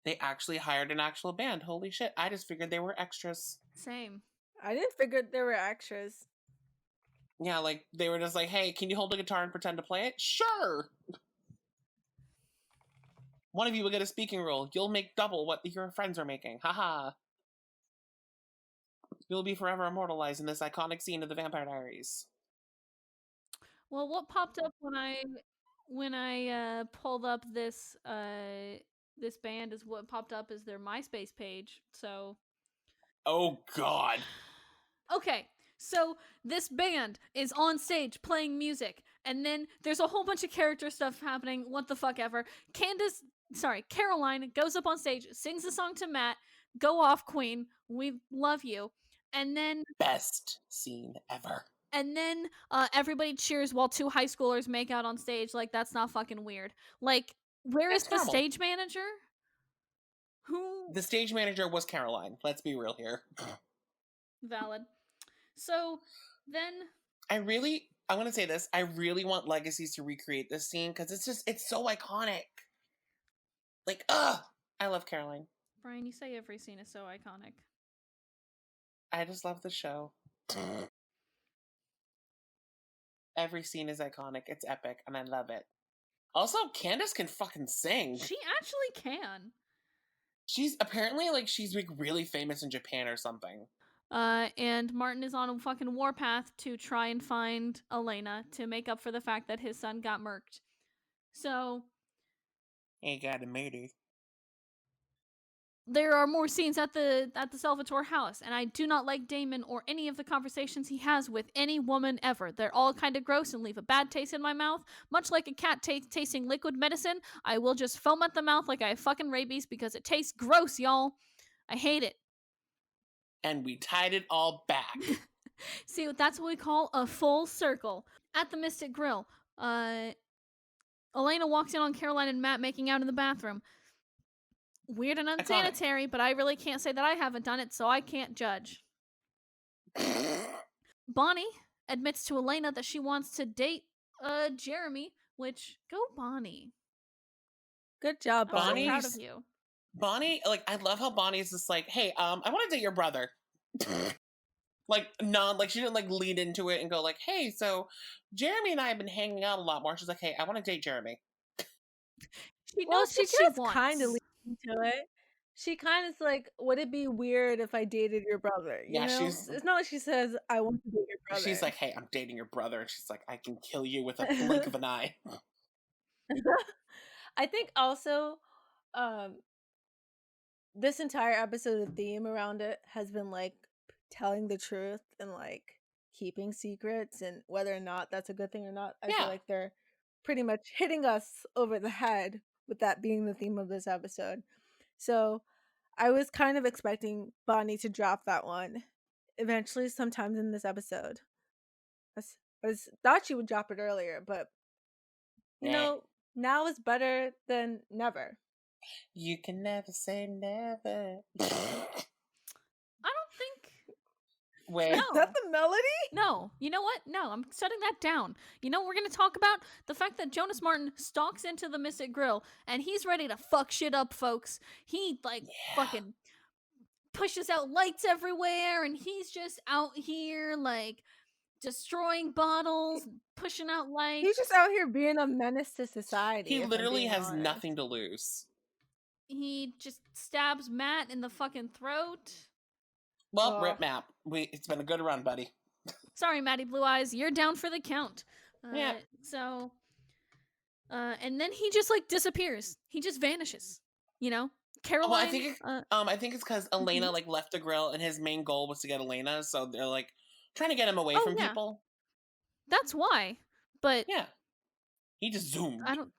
They actually hired an actual band. Holy shit! I just figured they were extras. Same. I didn't figure they were extras. Yeah, like they were just like, "Hey, can you hold a guitar and pretend to play it?" Sure. One of you will get a speaking role. You'll make double what your friends are making. Haha. You'll be forever immortalized in this iconic scene of the Vampire Diaries. Well, what popped up when I pulled up this this band is what popped up as their MySpace page. So Oh god. okay, so this band is on stage playing music, and then there's a whole bunch of character stuff happening. What the fuck ever. Caroline goes up on stage, sings a song to Matt. Go off, Queen. We love you. And then Best scene ever. And then everybody cheers while two high schoolers make out on stage. Like, that's not fucking weird. Like, where is the stage manager? Who? The stage manager was Caroline. Let's be real here. Valid. So, then... I want to say this. I really want Legacies to recreate this scene because it's so iconic. Like, I love Caroline. Brian, you say every scene is so iconic. I just love the show. Every scene is iconic. It's epic, and I love it. Also, Candace can fucking sing. She actually can. She's apparently, like, she's like really famous in Japan or something. And Martin is on a fucking warpath to try and find Elena to make up for the fact that his son got murked. So... He got a murder. There are more scenes at the Salvatore house, and I do not like Damon or any of the conversations he has with any woman ever. They're all kind of gross and leave a bad taste in my mouth. Much like a cat tasting liquid medicine, I will just foam at the mouth like I have fucking rabies because it tastes gross, y'all. I hate it. And we tied it all back. See, that's what we call a full circle. At the Mystic Grill, Elena walks in on Caroline and Matt making out in the bathroom. Weird and unsanitary, but I really can't say that I haven't done it, so I can't judge. Bonnie admits to Elena that she wants to date Jeremy, which, go Bonnie. Good job, Bonnie. I'm so proud of you. Bonnie, like, I love how Bonnie is just like, hey, I want to date your brother. Like, not, like, she didn't, like, lead into it and go, like, hey, so Jeremy and I have been hanging out a lot more. She's like, hey, I want to date Jeremy. She Well, knows she what she just kind of wants. leads into it. She kind of is like, would it be weird if I dated your brother? You Yeah, know? It's not like she says, I want to date your she's brother. like, hey, I'm dating your brother. And she's like, I can kill you with a blink of an eye. I think also, um, this entire episode, the theme around it has been like telling the truth and like keeping secrets, and whether or not that's a good thing or not. I feel Yeah. like they're pretty much hitting us over the head with that being the theme of this episode. So I was kind of expecting Bonnie to drop that one eventually, sometimes in this episode. I thought she would drop it earlier, but you Yeah. know, now is better than never. You can never say never. I don't think. Wait. No. Is that the melody? No. You know what? No, I'm shutting that down. You know what we're going to talk about? The fact that Jonas Martin stalks into the Mystic Grill and he's ready to fuck shit up, folks. He, like, fucking pushes out lights everywhere and he's just out here, like, destroying bottles, pushing out lights. He's just out here being a menace to society. He if I'm literally being has honest. nothing to lose. He just stabs Matt in the fucking throat. Well, rip Map. It's been a good run, buddy. Sorry, Matty Blue Eyes, you're down for the count. Yeah. So, and then he just like disappears. He just vanishes. You know, Caroline. Well, I think it's because Elena like left the grill, and his main goal was to get Elena. So they're like trying to get him away from people. That's why. But yeah, he just zoomed. I don't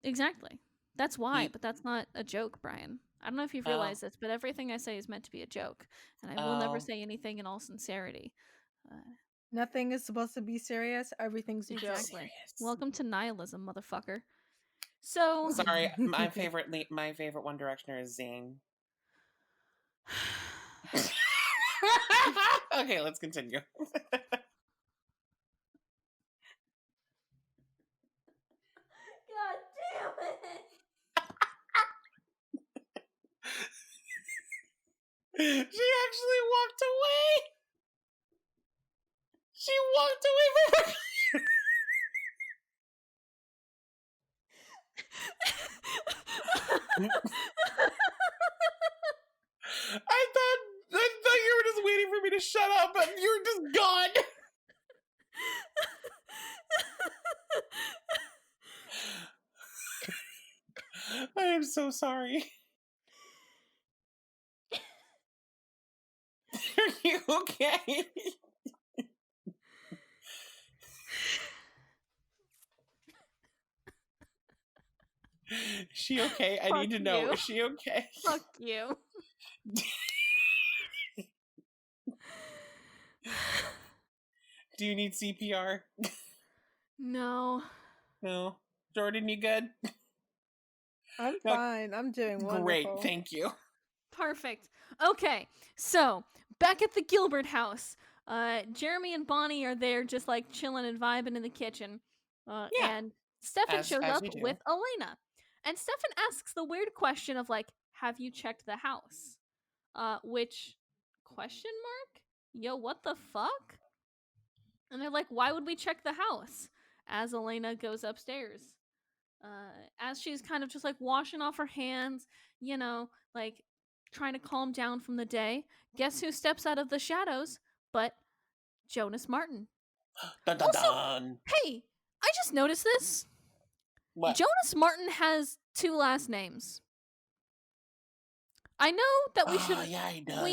exactly. That's why, but that's not a joke, Brian. I don't know if you've realized this, but everything I say is meant to be a joke, and I will never say anything in all sincerity. Nothing is supposed to be serious. Everything's a joke. Exactly. Welcome to nihilism, motherfucker. So sorry, my favorite One Directioner is Zayn. Okay, let's continue. God damn it! She actually walked away. She walked away from her. I thought you were just waiting for me to shut up, but you're just gone. I am so sorry. Are you okay? Is she okay? I need to know. You. Is she okay? Fuck you. Do you need CPR? No. No. Jordan, you good? I'm fine. I'm doing wonderful. Great, thank you. Perfect. Okay, so back at the Gilbert house, Jeremy and Bonnie are there just like chilling and vibing in the kitchen. And Stefan shows up with Elena. And Stefan asks the weird question of like, have you checked the house? Which question mark? Yo, what the fuck? And they're like, why would we check the house? As Elena goes upstairs. As she's kind of just like washing off her hands, you know, like trying to calm down from the day, guess who steps out of the shadows but Jonas Martin. Dun, dun, also, dun. Hey, I just noticed this. What? Jonas Martin has 2 last names. I know that we should. Yeah, he does.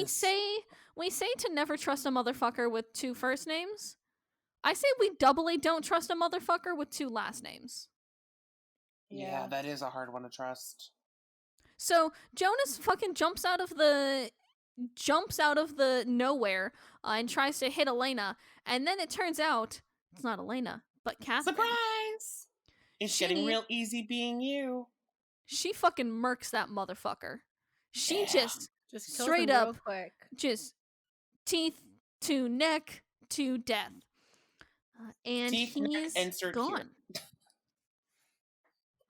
We say to never trust a motherfucker with 2 first names. I say we doubly don't trust a motherfucker with 2 last names. Yeah, that is a hard one to trust. So Jonas fucking jumps out of the nowhere and tries to hit Elena, and then it turns out it's not Elena, but Catherine. Surprise! It's getting real easy being you. She fucking murks that motherfucker. She just straight kills him up, real quick. just teeth to neck to death, and teeth, he's gone. Here.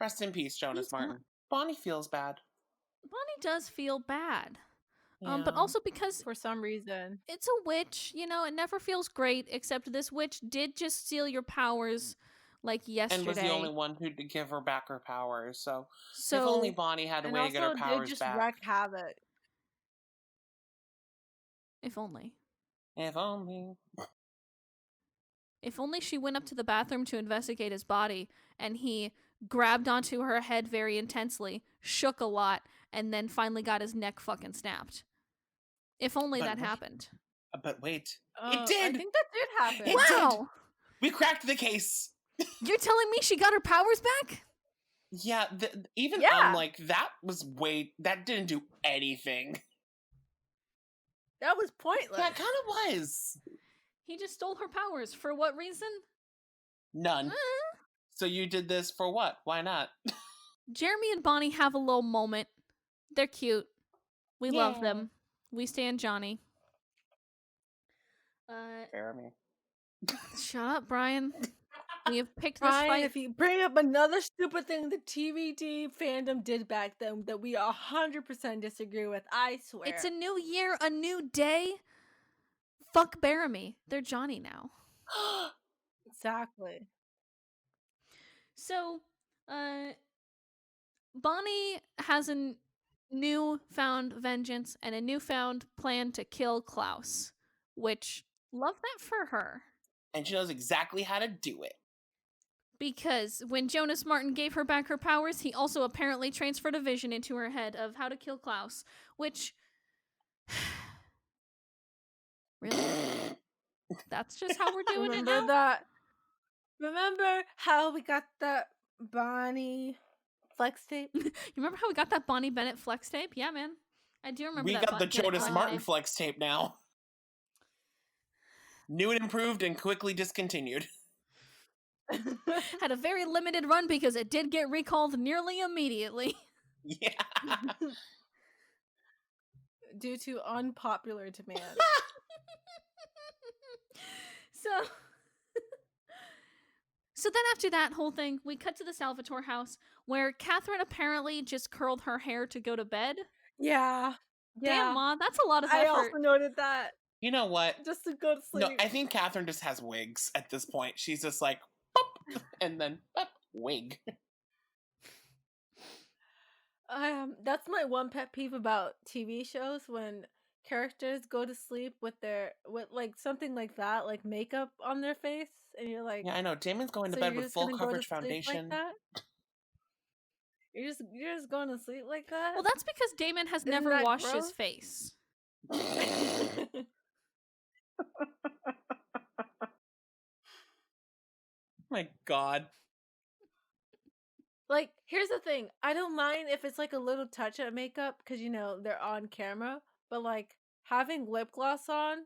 Rest in peace, Jonas Martin. Bonnie feels bad. Bonnie does feel bad. But Yeah. also because For some reason. it's a witch, you know, it never feels great, except this witch did just steal your powers like And was the only yesterday. one who did give her back her powers. So if only So, Bonnie had a And way to get her also did powers just back. wreak havoc. if only. If only. If only she went up to the bathroom to investigate his body and he grabbed onto her head very intensely, shook a lot, and then finally got his neck fucking snapped. If only But that wait. happened. But wait. It I did! think that did happen. It did! Wow! We cracked the case! You're telling me she got her powers back? Yeah, even Yeah. I'm like, that didn't do anything. That was pointless. That kind of was. He just stole her powers. For what reason? None. So you did this for what? Why not? Jeremy and Bonnie have a little moment. They're cute. We love Yeah. them. We stand Johnny. Jeremy. Shut up, Brian. We have picked this Brian, fight. if you bring up another stupid thing the TVD fandom did back then that we 100% disagree with, I swear. It's a new year, a new day. Fuck Baramy. They're Johnny now. Exactly. So, Bonnie has a newfound vengeance and a newfound plan to kill Klaus, which, love that for her. And she knows exactly how to do it. Because when Jonas Martin gave her back her powers, he also apparently transferred a vision into her head of how to kill Klaus, which... Really? That's just how we're doing it now? Remember how we got that Bonnie flex tape? You remember how we got that Bonnie Bennett flex tape? Yeah, man. I do remember We that. got the Bennett Jonas flex Martin tape. flex tape now. New and improved and quickly discontinued. Had a very limited run because it did get recalled nearly immediately. Yeah. Due to unpopular demand. So then after that whole thing, we cut to the Salvatore house where Catherine apparently just curled her hair to go to bed. Yeah. Damn, Ma, that's a lot of I effort. also noted that. You know what? Just to go to sleep. No, I think Catherine just has wigs at this point. She's just like, boop, and then boop, wig. That's my one pet peeve about TV shows when characters go to sleep with like something like that, like makeup on their face, and you're like, Yeah, I know. Damon's going to so bed you're with just full gonna go to coverage sleep foundation. like that? You're just going to sleep like that? Well, that's because Damon has Isn't never that washed his gross? face. My God. Like, here's the thing. I don't mind if it's like a little touch of makeup because they're on camera, but like having lip gloss on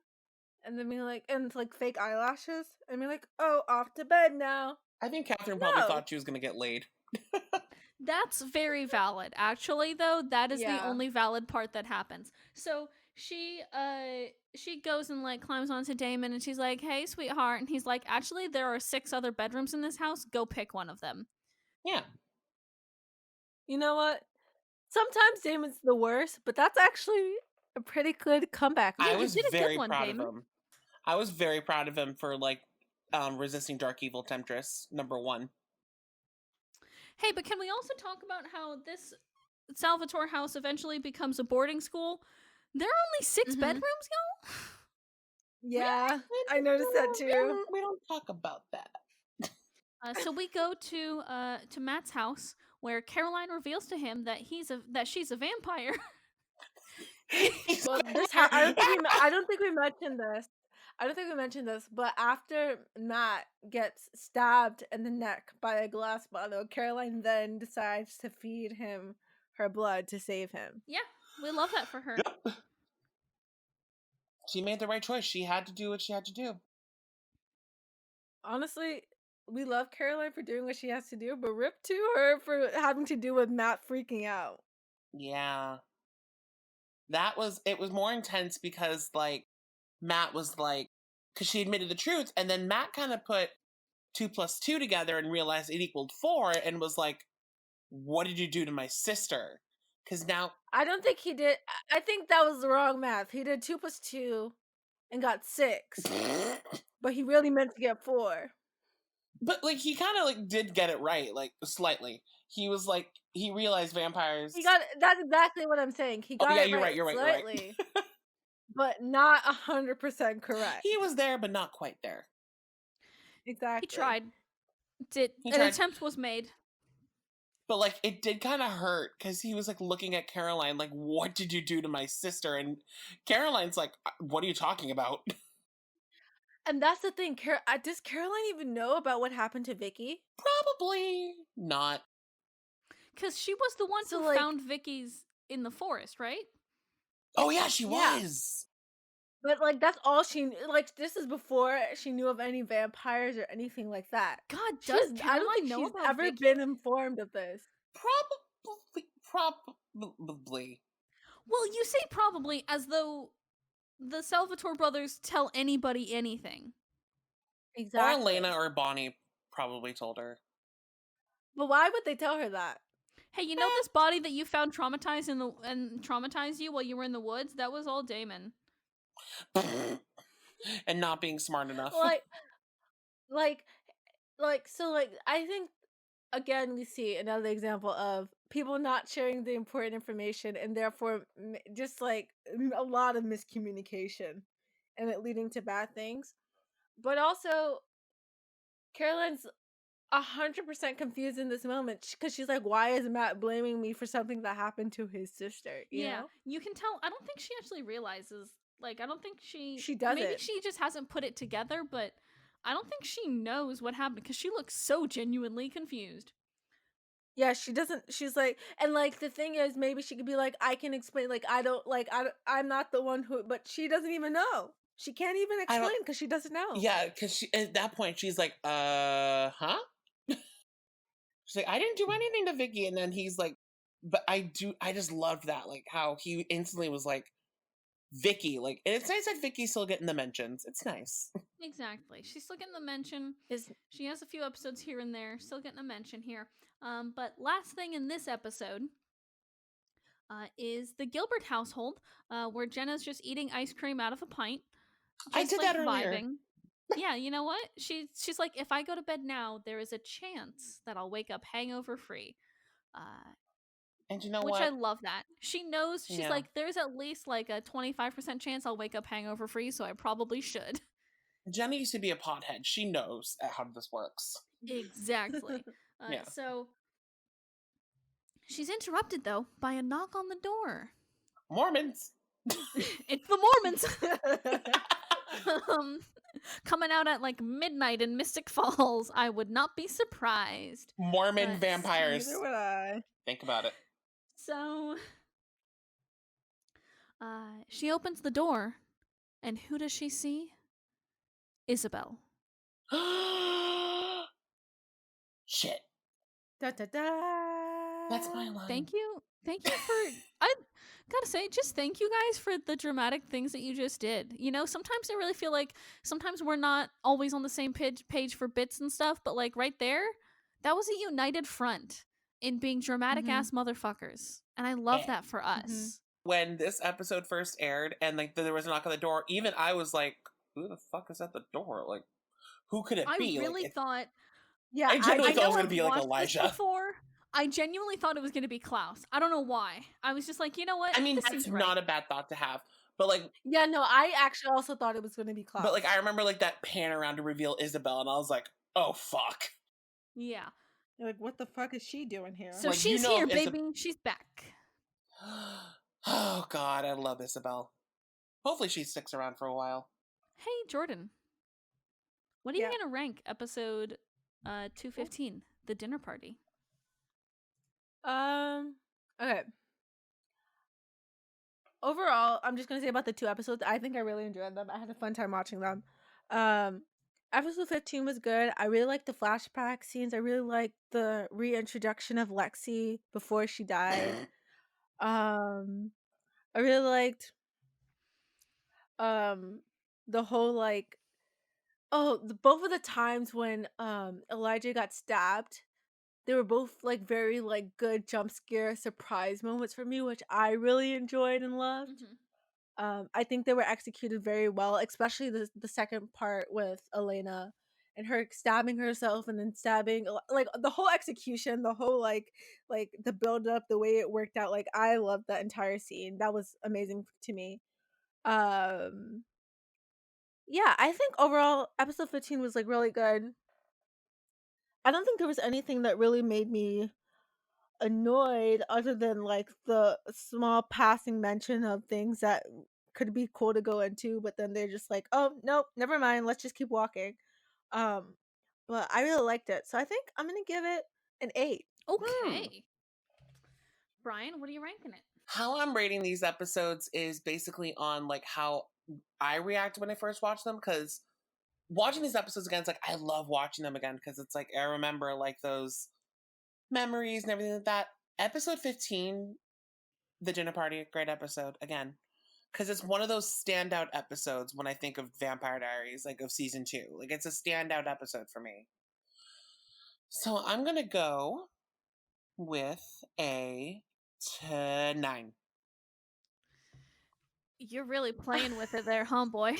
and then being like, and like fake eyelashes and being like, oh, off to bed now. I think Catherine probably No. thought she was going to get laid. That's very valid. Actually, though, that is the Yeah. only valid part that happens. So she goes and like climbs onto Damon and she's like, "Hey, sweetheart," and he's like, "Actually, there are 6 other bedrooms in this house. Go pick one of them." Yeah. You know what? Sometimes Damon's the worst, but that's actually a pretty good comeback. Yeah, I you was did a good very one, proud Damon. of him. I was very proud of him for like resisting Dark Evil Temptress, #1. Hey, but can we also talk about how this Salvatore house eventually becomes a boarding school? There are only 6 Mhm. bedrooms, y'all. Yeah, I noticed that too. We don't talk about that. So we go to Matt's house where Caroline reveals to him that she's a vampire. Well, I don't think we mentioned this. I don't think we mentioned this, but after Matt gets stabbed in the neck by a glass bottle, Caroline then decides to feed him her blood to save him. Yeah, we love that for her. Yep. She made the right choice. She had to do what she had to do. Honestly, we love Caroline for doing what she has to do, but rip to her for having to do with Matt freaking out. Yeah. It was more intense because like Matt was like, because she admitted the truth, and then Matt kind of put 2 + 2 together and realized it equaled 4 and was like, what did you do to my sister? Because now, I don't think he did. I think that was the wrong math. He did 2 plus 2 and got 6, but he really meant to get 4. but like he kind of like did get it right, like slightly. He was like he realized vampires. He got that's exactly what I'm saying. He Oh got yeah, it you're right. right You're right. You're right. slightly, but not 100% correct. He was there, but not quite there. He Exactly. tried. He An tried. attempt was made. But like it did kind of hurt because he was like looking at Caroline like, "What did you do to my sister?" And Caroline's like, "What are you talking about?" And that's the thing. Does Caroline even know about what happened to Vicky? Probably not. Because she was the one So, who like- found Vicky's in the forest, right? Oh yeah, she Yeah. was. But like that's all she like. This is before she knew of any vampires or anything like that. God, I does don't Caroline think know she's about ever Vicky? been informed of this. Probably. Well, you say probably as though the Salvatore brothers tell anybody anything. Exactly. Or Elena or Bonnie probably told her. But why would they tell her that? Hey, you know this body that you found traumatized and traumatized you while you were in the woods? That was all Damon. And not being smart enough. like, so like I think again we see another example of people not sharing the important information and therefore just like a lot of miscommunication and it leading to bad things. But also Caroline's 100% confused in this moment because she's like, why is Matt blaming me for something that happened to his sister? You know? You can tell. I don't think she actually realizes. Like, I don't think she does maybe it. she just hasn't put it together, but I don't think she knows what happened because she looks so genuinely confused. Yeah, she doesn't. She's like, and like the thing is, maybe she could be like, I can explain. Like, I'm not the one who, but she doesn't even know. She can't even explain because she doesn't know. Yeah, because she at that point she's like, huh? She's like, I didn't do anything to Vicky, and then he's like, but I just loved that, like how he instantly was like, Vicky, like, and it's nice that Vicky's still getting the mentions. It's nice. Exactly. She's still getting the mention. Is She has a few episodes here and there, still getting a mention here. But last thing in this episode is the Gilbert household, where Jenna's just eating ice cream out of a pint. I Just, did like, that earlier. vibing. Yeah, you know what? She's like, if I go to bed now, there is a chance that I'll wake up hangover free. And you know Which what? I love that. She knows, she's Yeah. like, there's at least like a 25% chance I'll wake up hangover free, so I probably should. Jenny used to be a pothead. She knows how this works. Exactly. Yeah. So she's interrupted though by a knock on the door. Mormons. It's the Mormons. Coming out at like midnight in Mystic Falls. I would not be surprised. Mormon vampires. neither would I. Think about it. So she opens the door, and who does she see? Isabel. Shit. Da da da. That's my line. Thank you for I gotta say, just thank you guys for the dramatic things that you just did. You know, sometimes I really feel like sometimes we're not always on the same page for bits and stuff, but like right there, that was a united front in being dramatic ass motherfuckers, and I love that for us. When this episode first aired and like there was a knock on the door, even I was like, who the fuck is at the door? Like, who could it be? I really thought Yeah, I genuinely thought it was know gonna I've be like watched Elijah. this before. I genuinely thought it was going to be Klaus. I don't know why. I was just like, you know what? I mean, This that's seems not right. a bad thought to have. But like, Yeah, no, I actually also thought it was going to be Klaus. but like, I remember like that pan around to reveal Isabel, and I was like, oh fuck. Yeah. You're like, what the fuck is she doing here? So Like, you she's know here, if baby. She's back. Oh god, I love Isabel. Hopefully she sticks around for a while. Hey, Jordan. What are you going to rank episode 215, The Dinner Party? Okay. Overall, I'm just gonna say about the 2 episodes. I think I really enjoyed them. I had a fun time watching them. Episode 15 was good. I really liked the flashback scenes. I really liked the reintroduction of Lexi before she died. I really liked the whole like both of the times when Elijah got stabbed they were both like very like good jump scare surprise moments for me, which I really enjoyed and loved. Mhm. I think they were executed very well, especially the second part with Elena and her stabbing herself and then stabbing like the whole execution, the whole like the build up, the way it worked out. Like I loved that entire scene. That was amazing to me. Um yeah, I think overall episode 15 was like really good. I don't think there was anything that really made me annoyed other than like the small passing mention of things that could be cool to go into, but then they're just like, oh nope, never mind, let's just keep walking. um but I really liked it, so I think I'm gonna give it an 8. Hmm. Okay. Brian, what are you ranking it? How I'm rating these episodes is basically on like how I react when I first watch them, because watching these episodes again, it's like I love watching them again because it's like I remember like those memories and everything like that. Episode 15, the dinner party, great episode again, because it's one of those standout episodes when I think of Vampire Diaries, like of season 2. Like it's a standout episode for me. So I'm gonna go with a 9. You're really playing with it there, huh, boy?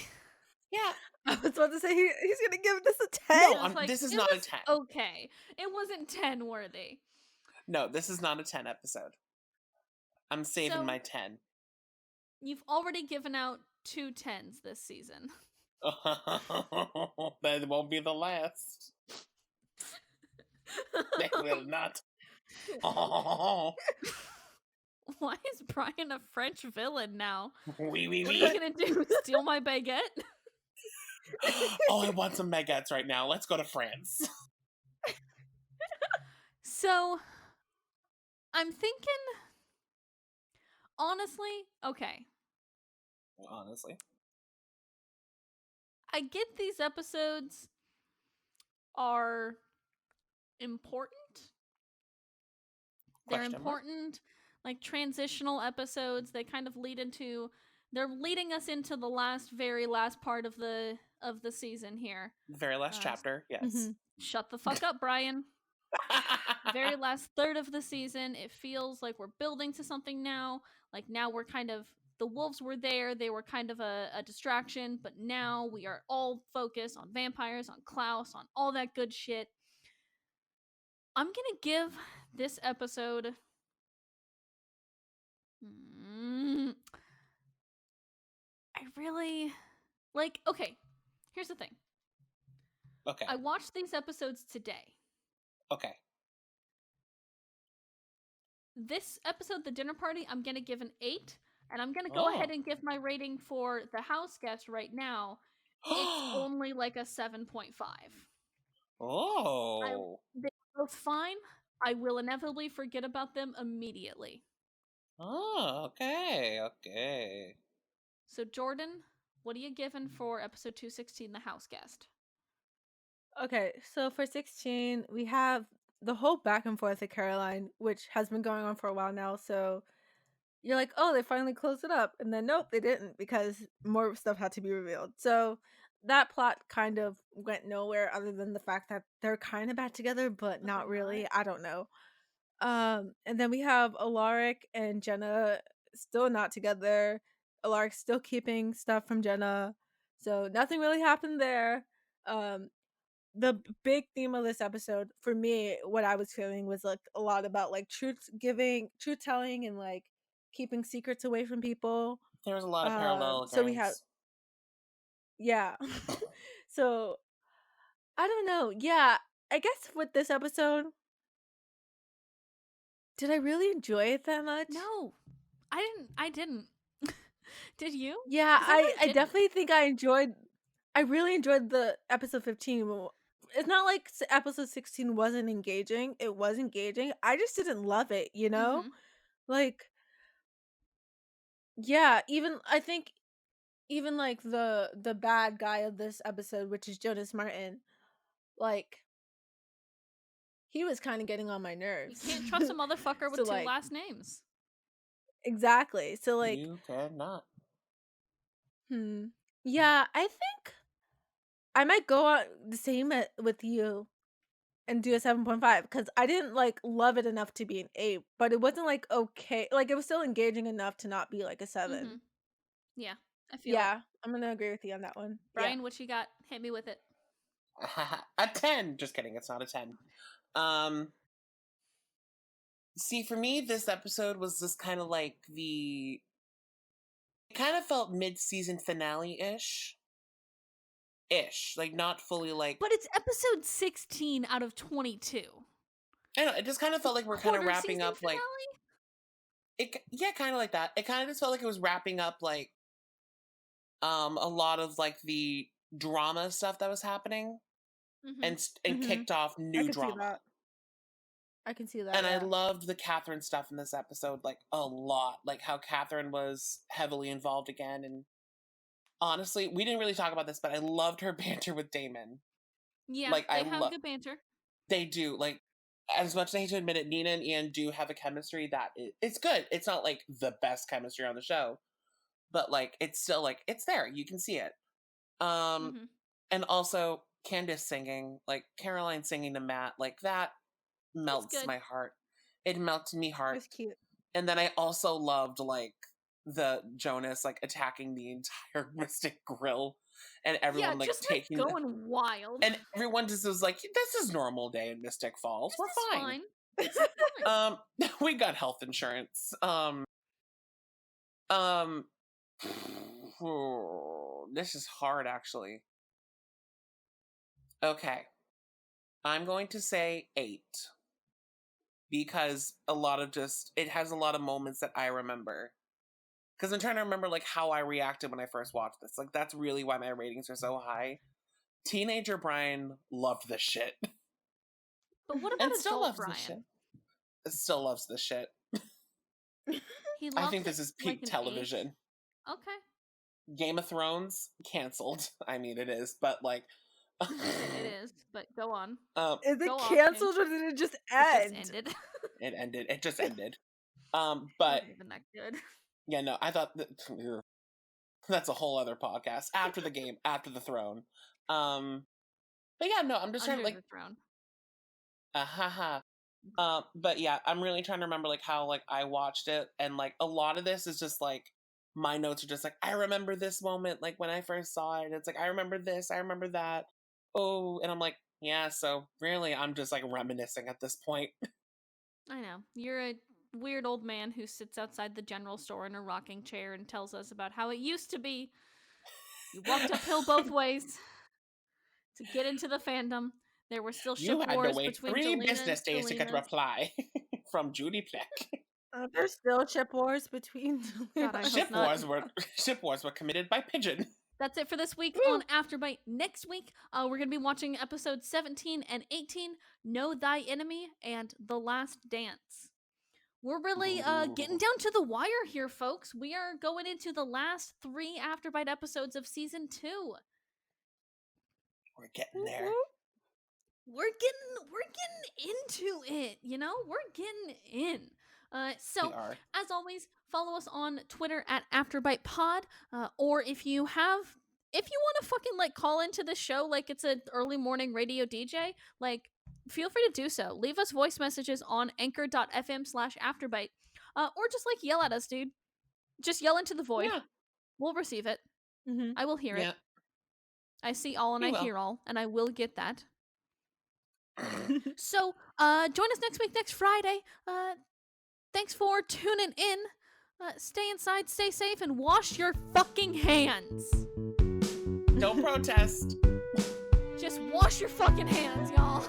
Yeah. I was about to say he's gonna give this a 10. No, I was like, this is it not a was 10. okay. It wasn't 10 worthy. No, this is not a 10 episode. I'm saving So my 10. you've already given out 2 10s this season. That won't be the last. They will not. Oh, Why is Brian a French villain now? oui, oui, What are oui. you gonna do? Steal my baguette? Oh, I want some baguettes right now. Let's go to France. So, I'm thinking, honestly, okay. Honestly. I get these episodes are important. They're Question mark? important, like transitional episodes. They kind of they're leading us into the very last part of the season here. Very last chapter, yes. Shut the fuck up, Brian. Very last third of the season, it feels like we're building to something now. Like now we're kind of the wolves were there, they were kind of a distraction, but now we are all focused on vampires, on Klaus, on all that good shit. I'm gonna give this episode I really like okay, here's the thing. Okay. I watched these episodes today. Okay. This episode, The Dinner Party, I'm gonna give an 8. And I'm gonna go ahead and give my rating for The House Guest right now. It's only like a 7.5. Oh. They're both fine. I will inevitably forget about them immediately. Oh, okay. Okay. So, Jordan, what are you giving for episode 216, The House Guest? Okay, so for 16, we have the whole back and forth of Caroline, which has been going on for a while now. So you're like, oh, they finally closed it up. And then, nope, they didn't because more stuff had to be revealed. So that plot kind of went nowhere other than the fact that they're kind of back together, but not really. I don't know. And then we have Alaric and Jenna still not together. Alaric still keeping stuff from Jenna. So nothing really happened there. The big theme of this episode for me, what I was feeling was like a lot about like truth telling, and like keeping secrets away from people. There was a lot of parallel So we have, occurrence. yeah. So I don't know. Yeah, I guess with this episode, did I really enjoy it that much? No, I didn't. Did you? Yeah, 'Cause I really I didn't. definitely think I really enjoyed the episode 15. It's not like episode 16 wasn't engaging. It was engaging. I just didn't love it, you know? Like, yeah, even I think even like the bad guy of this episode, which is Jonas Martin, like he was kind of getting on my You nerves. can't trust a motherfucker with So two like, last names. exactly. So like, You cannot. yeah, I think I might go on the same with you and do a 7.5 because I didn't like love it enough to be an 8, but it wasn't like okay, like it was still engaging enough to not be like a 7. Yeah, I feel it. Yeah, I'm gonna agree with you on that one. Brian, what you got? Hit me with it. A 10. Just kidding. It's not a 10. See, for me, this episode was just kind of like it kind of felt mid-season finale-ish. Like not fully like. But it's episode 16 out of 22. I don't know, it just kind of felt like we're kind of wrapping up finale? Yeah, kind of like that. It kind of just felt like it was wrapping up like a lot of like the drama stuff that was happening, and kicked off new drama. I can see that. And I loved the Catherine stuff in this episode like a lot, like how Catherine was heavily involved again. And honestly, we didn't really talk about this, but I loved her banter with Damon. Yeah, like, they have good banter. They do. Like, as much as I hate to admit it, Nina and Ian do have a chemistry that it's good. It's not like the best chemistry on the show, but like it's still like it's there. You can see it. And also Candace singing, like Caroline singing to Matt, like that melts my heart. It melts me heart. It's cute. And then I also loved like the Jonas like attacking the entire Mystic Grill, and everyone like just taking like going wild, and everyone just was like, "This is normal day in Mystic Falls. We're fine." This is fine. We got health insurance. This is hard actually. Okay, I'm going to say 8. Because it has a lot of moments that I remember. Because I'm trying to remember like how I reacted when I first watched this. Like that's really why my ratings are so high. Teenager Brian loved this shit. But what about adult Brian? This shit. Still loves this shit. I think this is peak television. 8? Okay. Game of Thrones canceled. I mean, it is, but like. It is, but go on. Is it canceled or did it just end? It just ended. It ended. It just ended. But even that good. Yeah, no, I thought that's a whole other podcast after the game, after the throne. But yeah, no, I'm just trying to like. The throne. But yeah, I'm really trying to remember like how like I watched it, and like a lot of this is just like my notes are just like I remember this moment like when I first saw it. It's like I remember this, I remember that. Oh, and I'm like, yeah, so really I'm just like reminiscing at this point. I know. You're a weird old man who sits outside the general store in a rocking chair and tells us about how it used to be. You walked uphill both ways to get into the fandom. There were still ship wars between 3 business days to get a reply from Judy Pleck. There's still ship wars between ship wars were committed by Pigeon. That's it for this week on Afterbite. Next week, we're going to be watching episodes 17 and 18, Know Thy Enemy and The Last Dance. We're really getting down to the wire here, folks. We are going into the last 3 Afterbite episodes of season 2. We're getting there. We're getting into it, you know? We're getting in. So, as always, follow us on Twitter at AfterBitePod, or if you want to fucking, like, call into the show like it's an early morning radio DJ, like, feel free to do so. Leave us voice messages on anchor.fm/Afterbite, or just, like, yell at us, dude. Just yell into the void. Yeah. We'll receive it. Mm-hmm. I will hear it. I see all and I hear all, and I will get that. So, join us next week, next Friday. Thanks for tuning in. Stay inside, stay safe, and wash your fucking hands. Don't protest. Just wash your fucking hands, y'all.